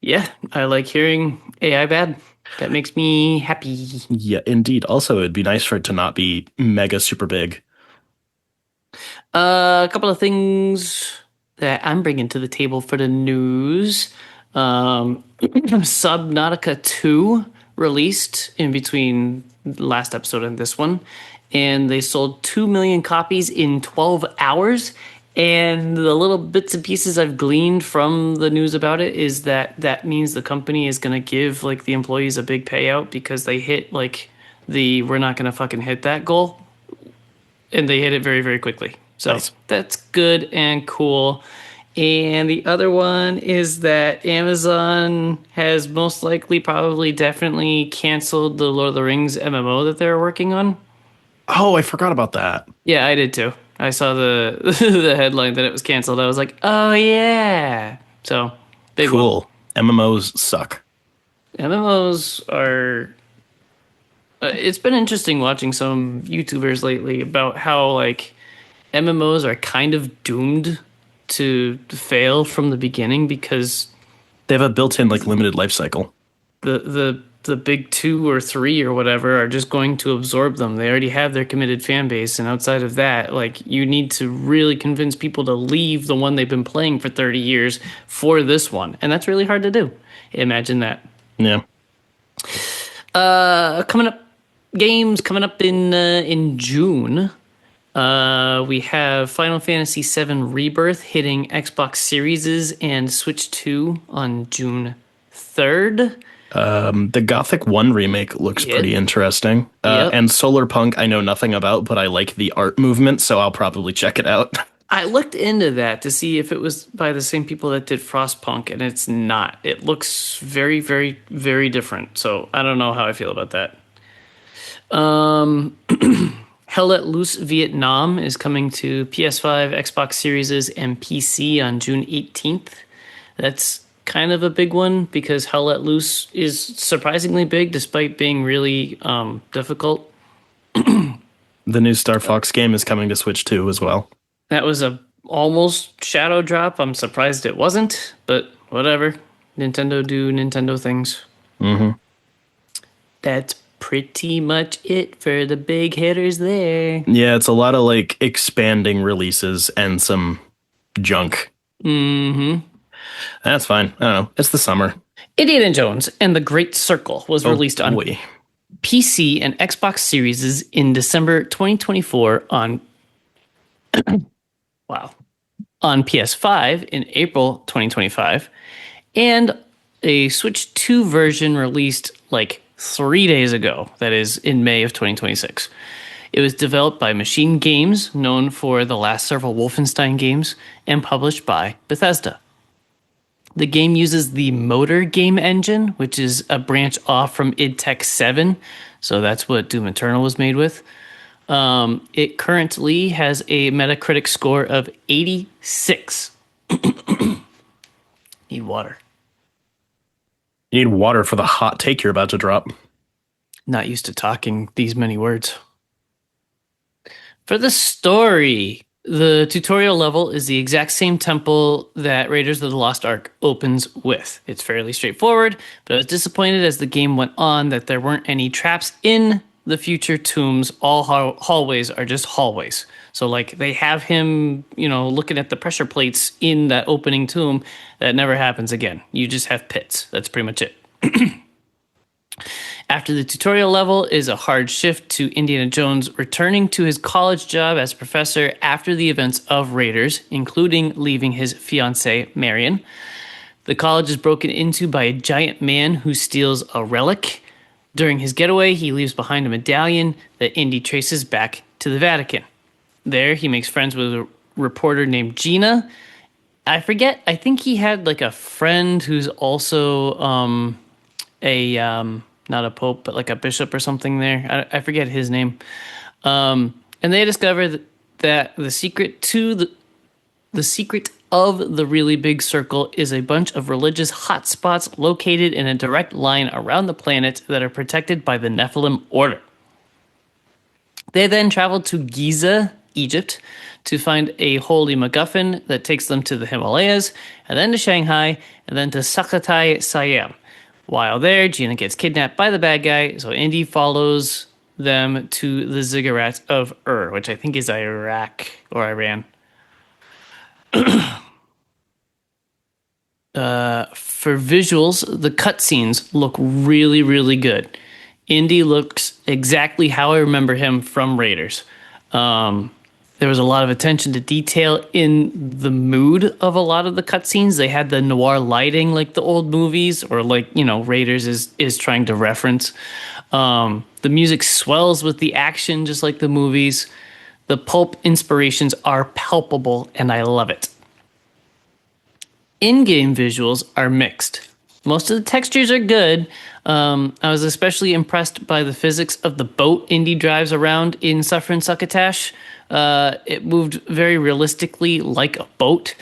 Yeah, I like hearing AI bad. That makes me happy. Yeah, indeed. Also, it'd be nice for it to not be mega super big. A couple of things that I'm bringing to the table for the news. Subnautica 2 released in between last episode and this one, and they sold 2 million copies in 12 hours. And the little bits and pieces I've gleaned from the news about it is that that means the company is going to give like the employees a big payout because they hit like the we're not going to fucking hit that goal, and they hit it very, very quickly. So Nice. that's good and cool. And the other one is that Amazon has most likely, probably, definitely canceled the Lord of the Rings MMO that they're working on. Oh, I forgot about that. Yeah, I did too. I saw the the headline that it was canceled. I was like, oh yeah. So big one. Cool. MMOs suck. MMOs are. It's been interesting watching some YouTubers lately about how like MMOs are kind of doomed to fail from the beginning because They have a built-in like limited life cycle. the big two or three or whatever are just going to absorb them. They already have their committed fan base, and outside of that, like you need to really convince people to leave the one they've been playing for 30 years for this one, and that's really hard to do. Imagine that. Yeah. Coming up, games coming up in June. We have Final Fantasy VII Rebirth hitting Xbox Series and Switch 2 on June 3rd. The Gothic 1 remake looks Yep. pretty interesting. Yep. And Solar Punk, I know nothing about, but I like the art movement, so I'll probably check it out. I looked into that to see if it was by the same people that did Frostpunk, and it's not. It looks very, very, very different. So I don't know how I feel about that. Hell Let Loose Vietnam is coming to PS5, Xbox Series, and PC on June 18th. That's kind of a big one because Hell Let Loose is surprisingly big despite being really difficult. The new Star Fox game is coming to Switch 2 as well. That was a almost shadow drop. I'm surprised it wasn't, but whatever. Nintendo do Nintendo things. Mm-hmm. That's pretty much it for the big hitters there. Yeah, it's a lot of like expanding releases and some junk. Mm-hmm. That's fine. I don't know. It's the summer. Indiana Jones and the Great Circle was released on boy. PC and Xbox Series in December 2024 on on PS5 in April 2025, and a Switch 2 version released like 3 days ago, that is in May of 2026. It was developed by Machine Games, known for the last several Wolfenstein games, and published by Bethesda. The game uses the Motor Game Engine, which is a branch off from id Tech 7, so that's what Doom Eternal was made with. It currently has a Metacritic score of 86. Need water. You need water for the hot take you're about to drop. Not used to talking these many words. For the story, the tutorial level is the exact same temple that Raiders of the Lost Ark opens with. It's fairly straightforward, but I was disappointed as the game went on that there weren't any traps in the future tombs. All hallways are just hallways. So like they have him, looking at the pressure plates in that opening tomb. That never happens again. You just have pits. That's pretty much it. After the tutorial level is a hard shift to Indiana Jones returning to his college job as professor after the events of Raiders, including leaving his fiancée, Marion. The college is broken into by a giant man who steals a relic. During his getaway, he leaves behind a medallion that Indy traces back to the Vatican. There, he makes friends with a reporter named Gina. I forget, I think he had like a friend who's also not a pope, but like a bishop or something there. I forget his name. And they discover that the secret to the secret of the really big circle is a bunch of religious hotspots located in a direct line around the planet that are protected by the Nephilim Order. They then travel to Giza, Egypt, to find a holy MacGuffin that takes them to the Himalayas, and then to Shanghai, and then to Sukhothai Siam. While there, Gina gets kidnapped by the bad guy, so Indy follows them to the Ziggurat of Ur, which I think is Iraq or Iran. For visuals, the cutscenes look really, really good. Indy looks exactly how I remember him from Raiders. There was a lot of attention to detail in the mood of a lot of the cutscenes. They had the noir lighting like the old movies, or like, Raiders is trying to reference. The music swells with the action, just like the movies. The pulp inspirations are palpable, and I love it. In-game visuals are mixed. Most of the textures are good. I was especially impressed by the physics of the boat Indy drives around in Suffering Succotash. It moved very realistically like a boat,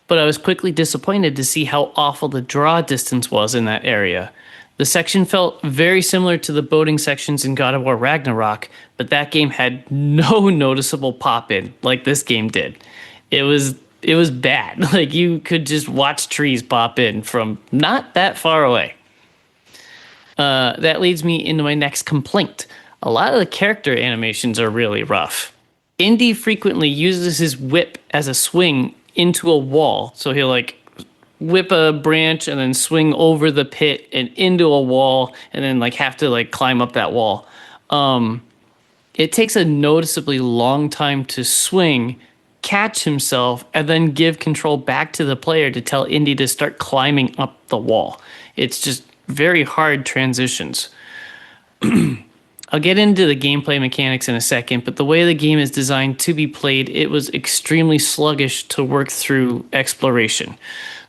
but I was quickly disappointed to see how awful the draw distance was in that area. The section felt very similar to the boating sections in God of War Ragnarok, but that game had no noticeable pop-in like this game did. It was bad. Like you could just watch trees pop in from not that far away. That leads me into my next complaint. A lot of the character animations are really rough. Indy frequently uses his whip as a swing into a wall. So he'll like whip a branch and then swing over the pit and into a wall and then like have to like climb up that wall. It takes a noticeably long time to swing, catch himself, and then give control back to the player to tell Indy to start climbing up the wall. It's just very hard transitions. I'll get into the gameplay mechanics in a second, but the way the game is designed to be played, it was extremely sluggish to work through exploration.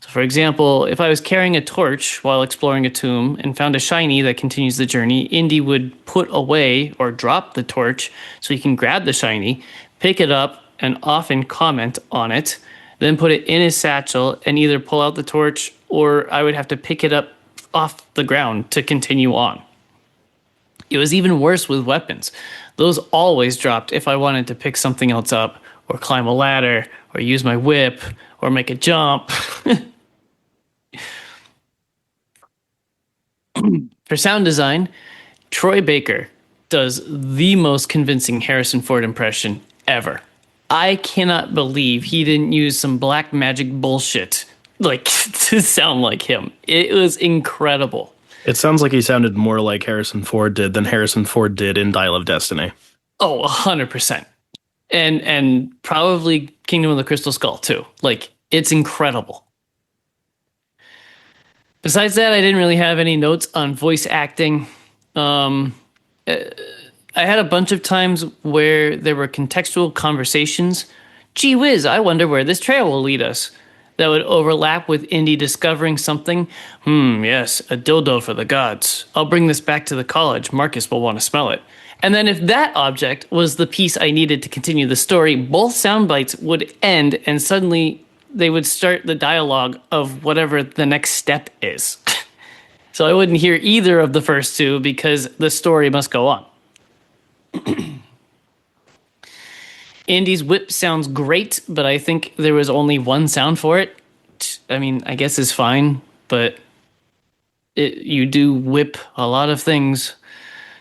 So for example, if I was carrying a torch while exploring a tomb and found a shiny that continues the journey, Indy would put away or drop the torch so he can grab the shiny, pick it up, and often comment on it, then put it in his satchel and either pull out the torch or I would have to pick it up off the ground to continue on. It was even worse with weapons. Those always dropped if I wanted to pick something else up or climb a ladder or use my whip or make a jump. For sound design, Troy Baker does the most convincing Harrison Ford impression ever. I cannot believe he didn't use some black magic bullshit like to sound like him. It was incredible. It sounds like he sounded more like Harrison Ford did than Harrison Ford did in Dial of Destiny. Oh, 100%. And probably Kingdom of the Crystal Skull too. Like, it's incredible. Besides that, I didn't really have any notes on voice acting. I had a bunch of times where there were contextual conversations. Gee whiz, I wonder where this trail will lead us. That would overlap with Indy discovering something. Yes, a dildo for the gods. I'll bring this back to the college. Marcus will want to smell it. And then if that object was the piece I needed to continue the story, both sound bites would end and suddenly they would start the dialogue of whatever the next step is. So I wouldn't hear either of the first two because the story must go on. Indy's whip sounds great, but I think there was only one sound for it. I mean, I guess it's fine, but you do whip a lot of things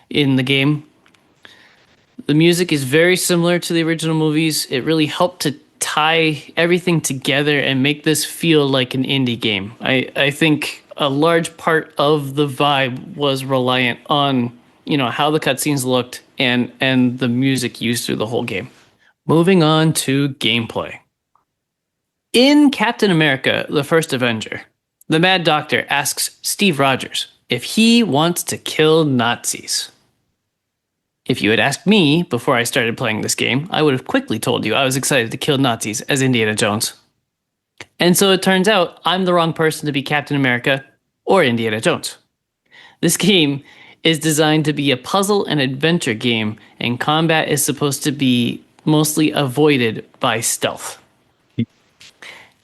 in the game. The music is very similar to the original movies. It really helped to tie everything together and make this feel like an indie game. I think a large part of the vibe was reliant on, how the cutscenes looked and the music used through the whole game. Moving on to gameplay. In Captain America, the First Avenger, the Mad Doctor asks Steve Rogers if he wants to kill Nazis. If you had asked me before I started playing this game, I would have quickly told you I was excited to kill Nazis as Indiana Jones. And so it turns out I'm the wrong person to be Captain America or Indiana Jones. This game is designed to be a puzzle and adventure game, and combat is supposed to be mostly avoided by stealth.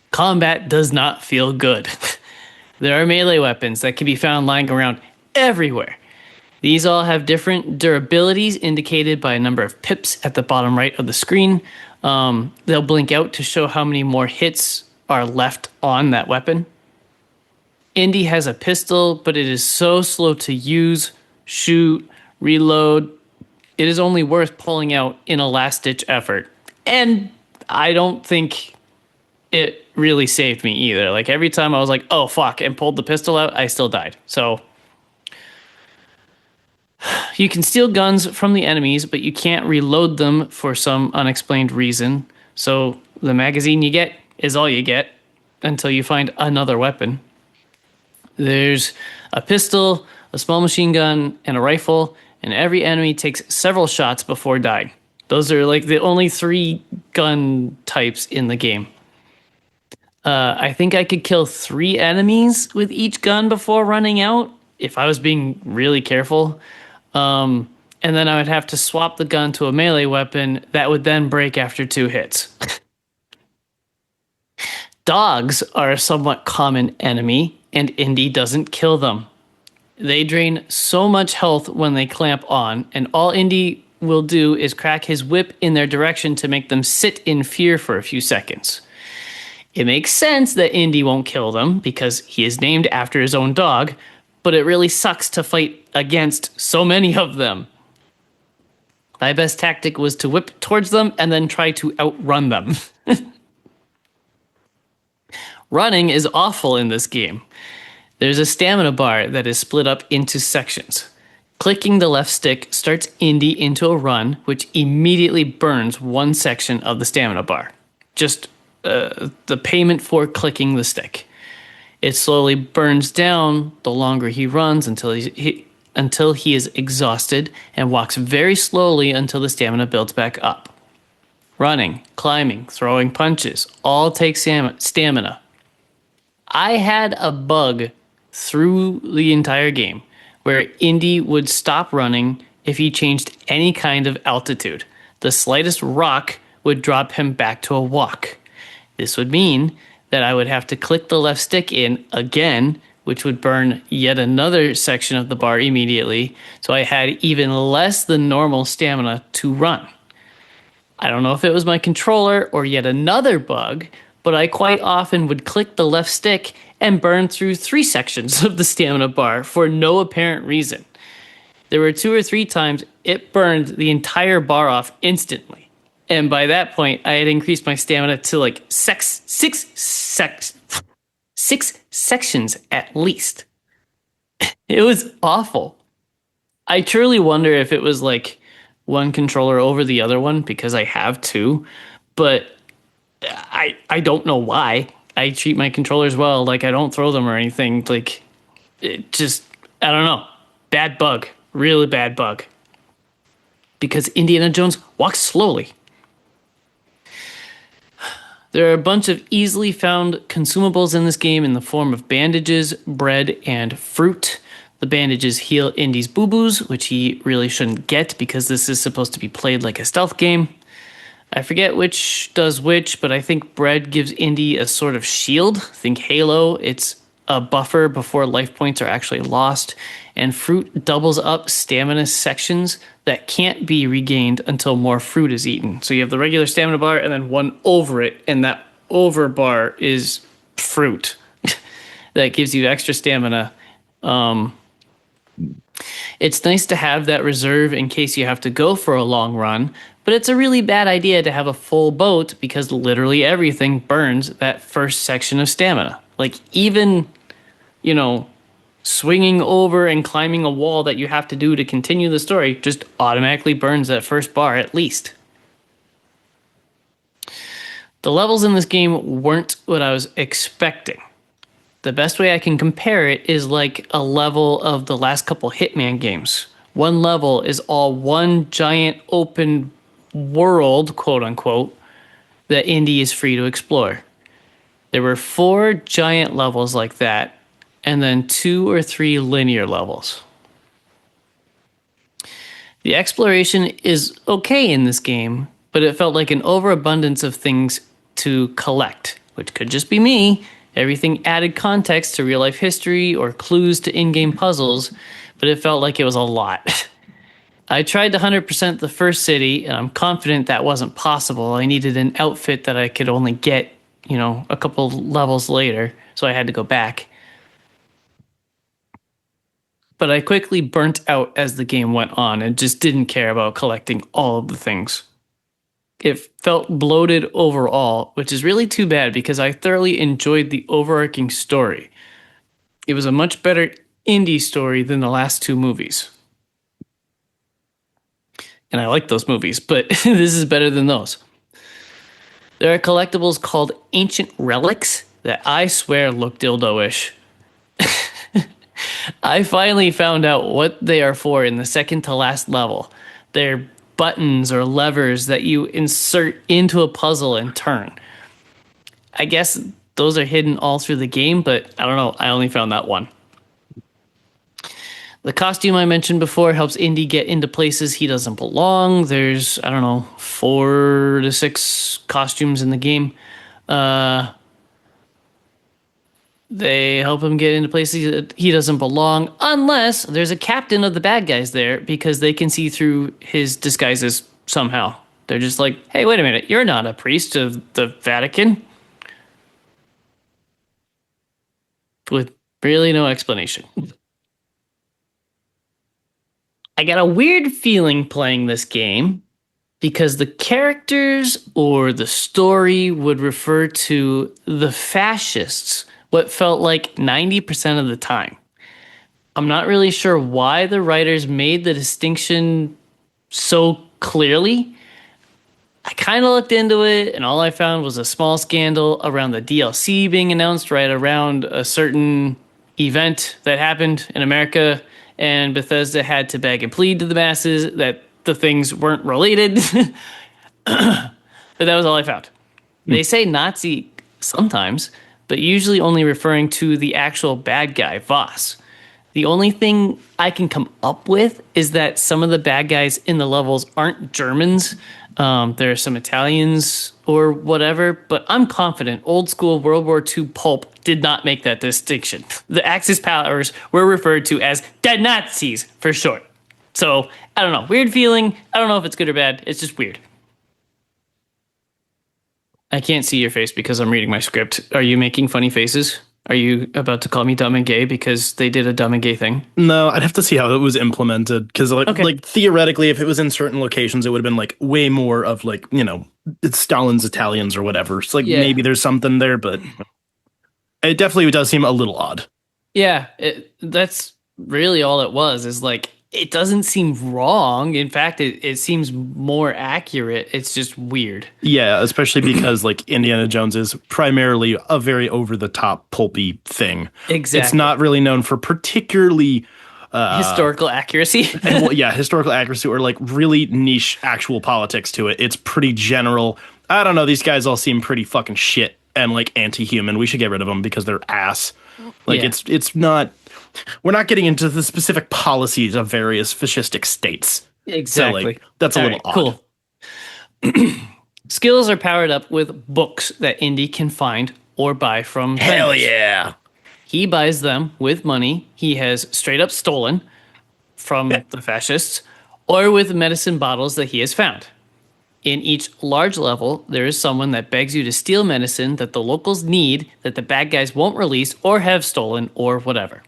Combat does not feel good. There are melee weapons that can be found lying around everywhere. These all have different durabilities indicated by a number of pips at the bottom right of the screen. They'll blink out to show how many more hits are left on that weapon. Indy has a pistol, but it is so slow to use, shoot, reload. It is only worth pulling out in a last-ditch effort. And I don't think it really saved me either. Like, every time I was like, oh, fuck, and pulled the pistol out, I still died. So you can steal guns from the enemies, but you can't reload them for some unexplained reason. So the magazine you get is all you get until you find another weapon. There's a pistol, a small machine gun, and a rifle, and every enemy takes several shots before dying. Those are like the only 3 gun types in the game. I think I could kill 3 enemies with each gun before running out, if I was being really careful. And then I would have to swap the gun to a melee weapon that would then break after 2 hits. Dogs are a somewhat common enemy, and Indy doesn't kill them. They drain so much health when they clamp on, and all Indy will do is crack his whip in their direction to make them sit in fear for a few seconds. It makes sense that Indy won't kill them because he is named after his own dog, but it really sucks to fight against so many of them. My best tactic was to whip towards them and then try to outrun them. Running is awful in this game. There's a stamina bar that is split up into sections. Clicking the left stick starts Indy into a run, which immediately burns one section of the stamina bar. Just the payment for clicking the stick. It slowly burns down the longer he runs until he is exhausted and walks very slowly until the stamina builds back up. Running, climbing, throwing punches all take stamina. I had a bug through the entire game where Indy would stop running if he changed any kind of altitude. The slightest rock would drop him back to a walk. This would mean that I would have to click the left stick in again, which would burn yet another section of the bar immediately, so I had even less than normal stamina to run. I don't know if it was my controller or yet another bug, but I quite often would click the left stick and burn through 3 sections of the stamina bar for no apparent reason. There were 2 or 3 times it burned the entire bar off instantly. And by that point, I had increased my stamina to like 6 sections at least. It was awful. I truly wonder if it was like one controller over the other one, because I have 2, but I don't know why. I treat my controllers well, like I don't throw them or anything. Like, it just, I don't know. Bad bug. Really bad bug. Because Indiana Jones walks slowly. There are a bunch of easily found consumables in this game in the form of bandages, bread, and fruit. The bandages heal Indy's boo-boos, which he really shouldn't get because this is supposed to be played like a stealth game. I forget which does which, but I think bread gives Indy a sort of shield. Think Halo. It's a buffer before life points are actually lost. And fruit doubles up stamina sections that can't be regained until more fruit is eaten. So you have the regular stamina bar and then one over it, and that over bar is fruit that gives you extra stamina. It's nice to have that reserve in case you have to go for a long run, but it's a really bad idea to have a full boat because literally everything burns that first section of stamina. Like, even, you know, swinging over and climbing a wall that you have to do to continue the story just automatically burns that first bar at least. The levels in this game weren't what I was expecting. The best way I can compare it is like a level of the last couple Hitman games. One level is all one giant open world, quote unquote, that Indy is free to explore. There were 4 giant levels like that, and then 2 or 3 linear levels. The exploration is okay in this game, but it felt like an overabundance of things to collect, which could just be me. Everything added context to real life history or clues to in game puzzles, but it felt like it was a lot. I tried to 100% the first city, and I'm confident that wasn't possible. I needed an outfit that I could only get, a couple levels later, so I had to go back. But I quickly burnt out as the game went on and just didn't care about collecting all of the things. It felt bloated overall, which is really too bad because I thoroughly enjoyed the overarching story. It was a much better indie story than the last 2 movies. And I like those movies, but this is better than those. There are collectibles called ancient relics that I swear look dildo-ish. I finally found out what they are for in the second to last level. They're buttons or levers that you insert into a puzzle and turn. I guess those are hidden all through the game, but I don't know. I only found that one. The costume I mentioned before helps Indy get into places he doesn't belong. There's, 4 to 6 costumes in the game. They help him get into places that he doesn't belong, unless there's a captain of the bad guys there because they can see through his disguises somehow. They're just like, hey, wait a minute, you're not a priest of the Vatican. With really no explanation. I got a weird feeling playing this game because the characters or the story would refer to the fascists what felt like 90% of the time. I'm not really sure why the writers made the distinction so clearly. I kind of looked into it, and all I found was a small scandal around the DLC being announced right around a certain event that happened in America, and Bethesda had to beg and plead to the masses that the things weren't related. But that was all I found. They say Nazi sometimes, but usually only referring to the actual bad guy, Voss. The only thing I can come up with is that some of the bad guys in the levels aren't Germans. There are some Italians or whatever, but I'm confident old school World War II pulp did not make that distinction. The Axis powers were referred to as dead Nazis for short. So, I don't know. Weird feeling. I don't know if it's good or bad. It's just weird. I can't see your face because I'm reading my script. Are you making funny faces? Are you about to call me dumb and gay because they did a dumb and gay thing? No, I'd have to see how it was implemented because, Okay. like theoretically, if it was in certain locations, it would have been like way more of like it's Stalin's Italians or whatever. It's like maybe there's something there, but it definitely does seem a little odd. Yeah, that's really all it was. Is like it doesn't seem wrong. In fact, it seems more accurate. It's just weird. Yeah, especially because like Indiana Jones is primarily a very over the top pulpy thing. Exactly. It's not really known for particularly historical accuracy. Historical accuracy or like really niche actual politics to it. It's pretty general. I don't know. These guys all seem pretty fucking shit and like anti-human. We should get rid of them because they're ass. Like it's not. We're not getting into the specific policies of various fascistic states. Exactly. So, like, that's a little odd. Cool. Skills are powered up with books that Indy can find or buy from Hell vendors. yeah. He buys them with money he has straight up stolen from the fascists or with medicine bottles that he has found. In each large level, there is someone that begs you to steal medicine that the locals need that the bad guys won't release or have stolen or whatever.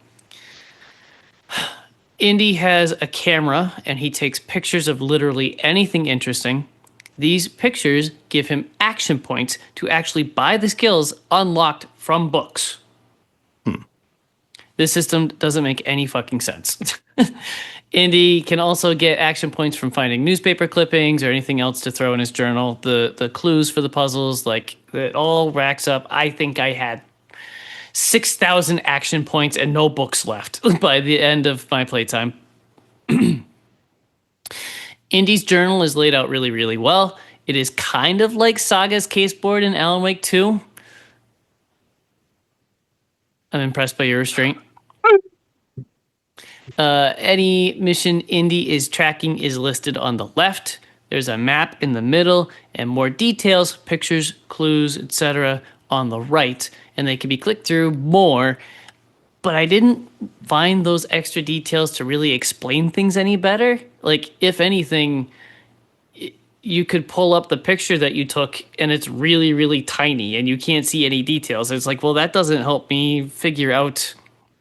Indy has a camera and he takes pictures of literally anything interesting. These pictures give him action points to actually buy the skills unlocked from books. This system doesn't make any fucking sense. Indy can also get action points from finding newspaper clippings or anything else to throw in his journal. The clues for the puzzles, like it all racks up. I think I had 6,000 action points and no books left by the end of my playtime. Indy's journal is laid out really, really well. It is kind of like Saga's caseboard in Alan Wake 2. I'm impressed by your restraint. Any mission Indy is tracking is listed on the left. There's a map in the middle and more details, pictures, clues, etc. on the right, and they can be clicked through more. But I didn't find those extra details to really explain things any better. Like, if anything, you could pull up the picture that you took and it's really, really tiny and you can't see any details. It's like, well, that doesn't help me figure out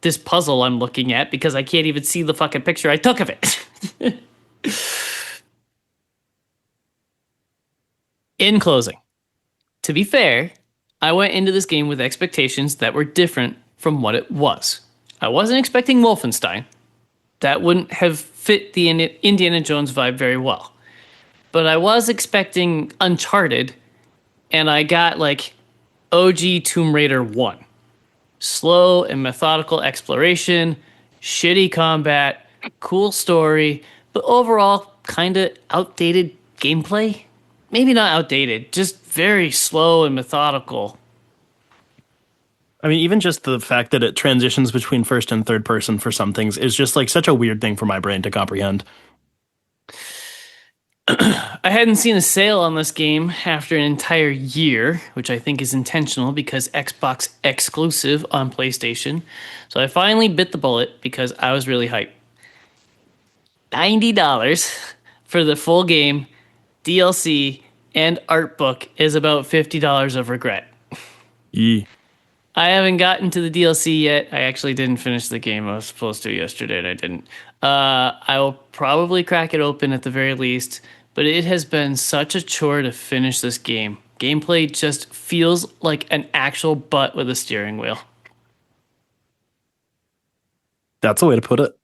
this puzzle I'm looking at because I can't even see the fucking picture I took of it. In closing, to be fair, I went into this game with expectations that were different from what it was. I wasn't expecting Wolfenstein. That wouldn't have fit the Indiana Jones vibe very well. But I was expecting Uncharted, and I got like OG Tomb Raider 1. Slow and methodical exploration, shitty combat, cool story, but overall kind of outdated gameplay. Maybe not outdated, just very slow and methodical. I mean, even just the fact that it transitions between first and third person for some things is just like such a weird thing for my brain to comprehend. I hadn't seen a sale on this game after an entire year, which I think is intentional because Xbox exclusive on PlayStation. So I finally bit the bullet because I was really hyped. $90 for the full game, DLC, and art book is about $50 of regret. Yee. I haven't gotten to the DLC yet. I actually didn't finish the game. I was supposed to yesterday and I didn't. I will probably crack it open at the very least, but it has been such a chore to finish this game. Gameplay just feels like an actual butt with a steering wheel. That's a way to put it.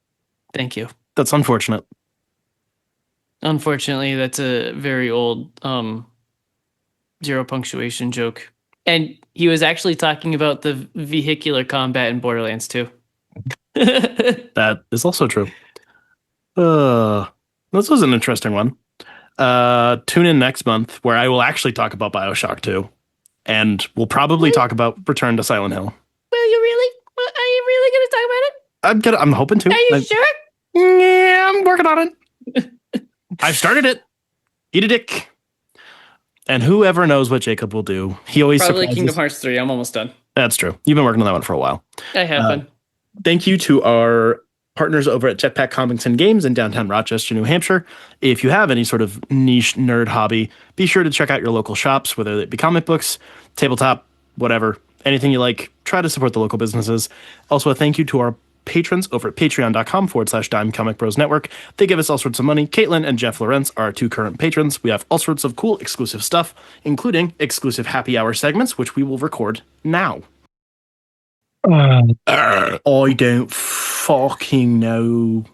Thank you. That's unfortunate. Unfortunately, that's a very old zero punctuation joke. And he was actually talking about the vehicular combat in Borderlands 2. That is also true. This was an interesting one. Tune in next month where I will actually talk about BioShock 2. And we'll probably talk about Return to Silent Hill. Will you really? Are you really going to talk about it? I'm hoping to. Are you sure? Yeah, I'm working on it. I've started it. Eat a dick. And whoever knows what Jacob will do. He always Probably surprises. Kingdom Hearts 3. I'm almost done. That's true. You've been working on that one for a while. I have been. Thank you to our partners over at Jetpack Comics and Games in downtown Rochester, New Hampshire. If you have any sort of niche nerd hobby, be sure to check out your local shops, whether it be comic books, tabletop, whatever, anything you like. Try to support the local businesses. Also, a thank you to our patrons over at patreon.com/dimecomicbros network. They give us all sorts of money. Caitlin and Jeff Lawrence are our two current patrons. We have all sorts of cool exclusive stuff, including exclusive happy hour segments, which we will record now. I don't fucking know.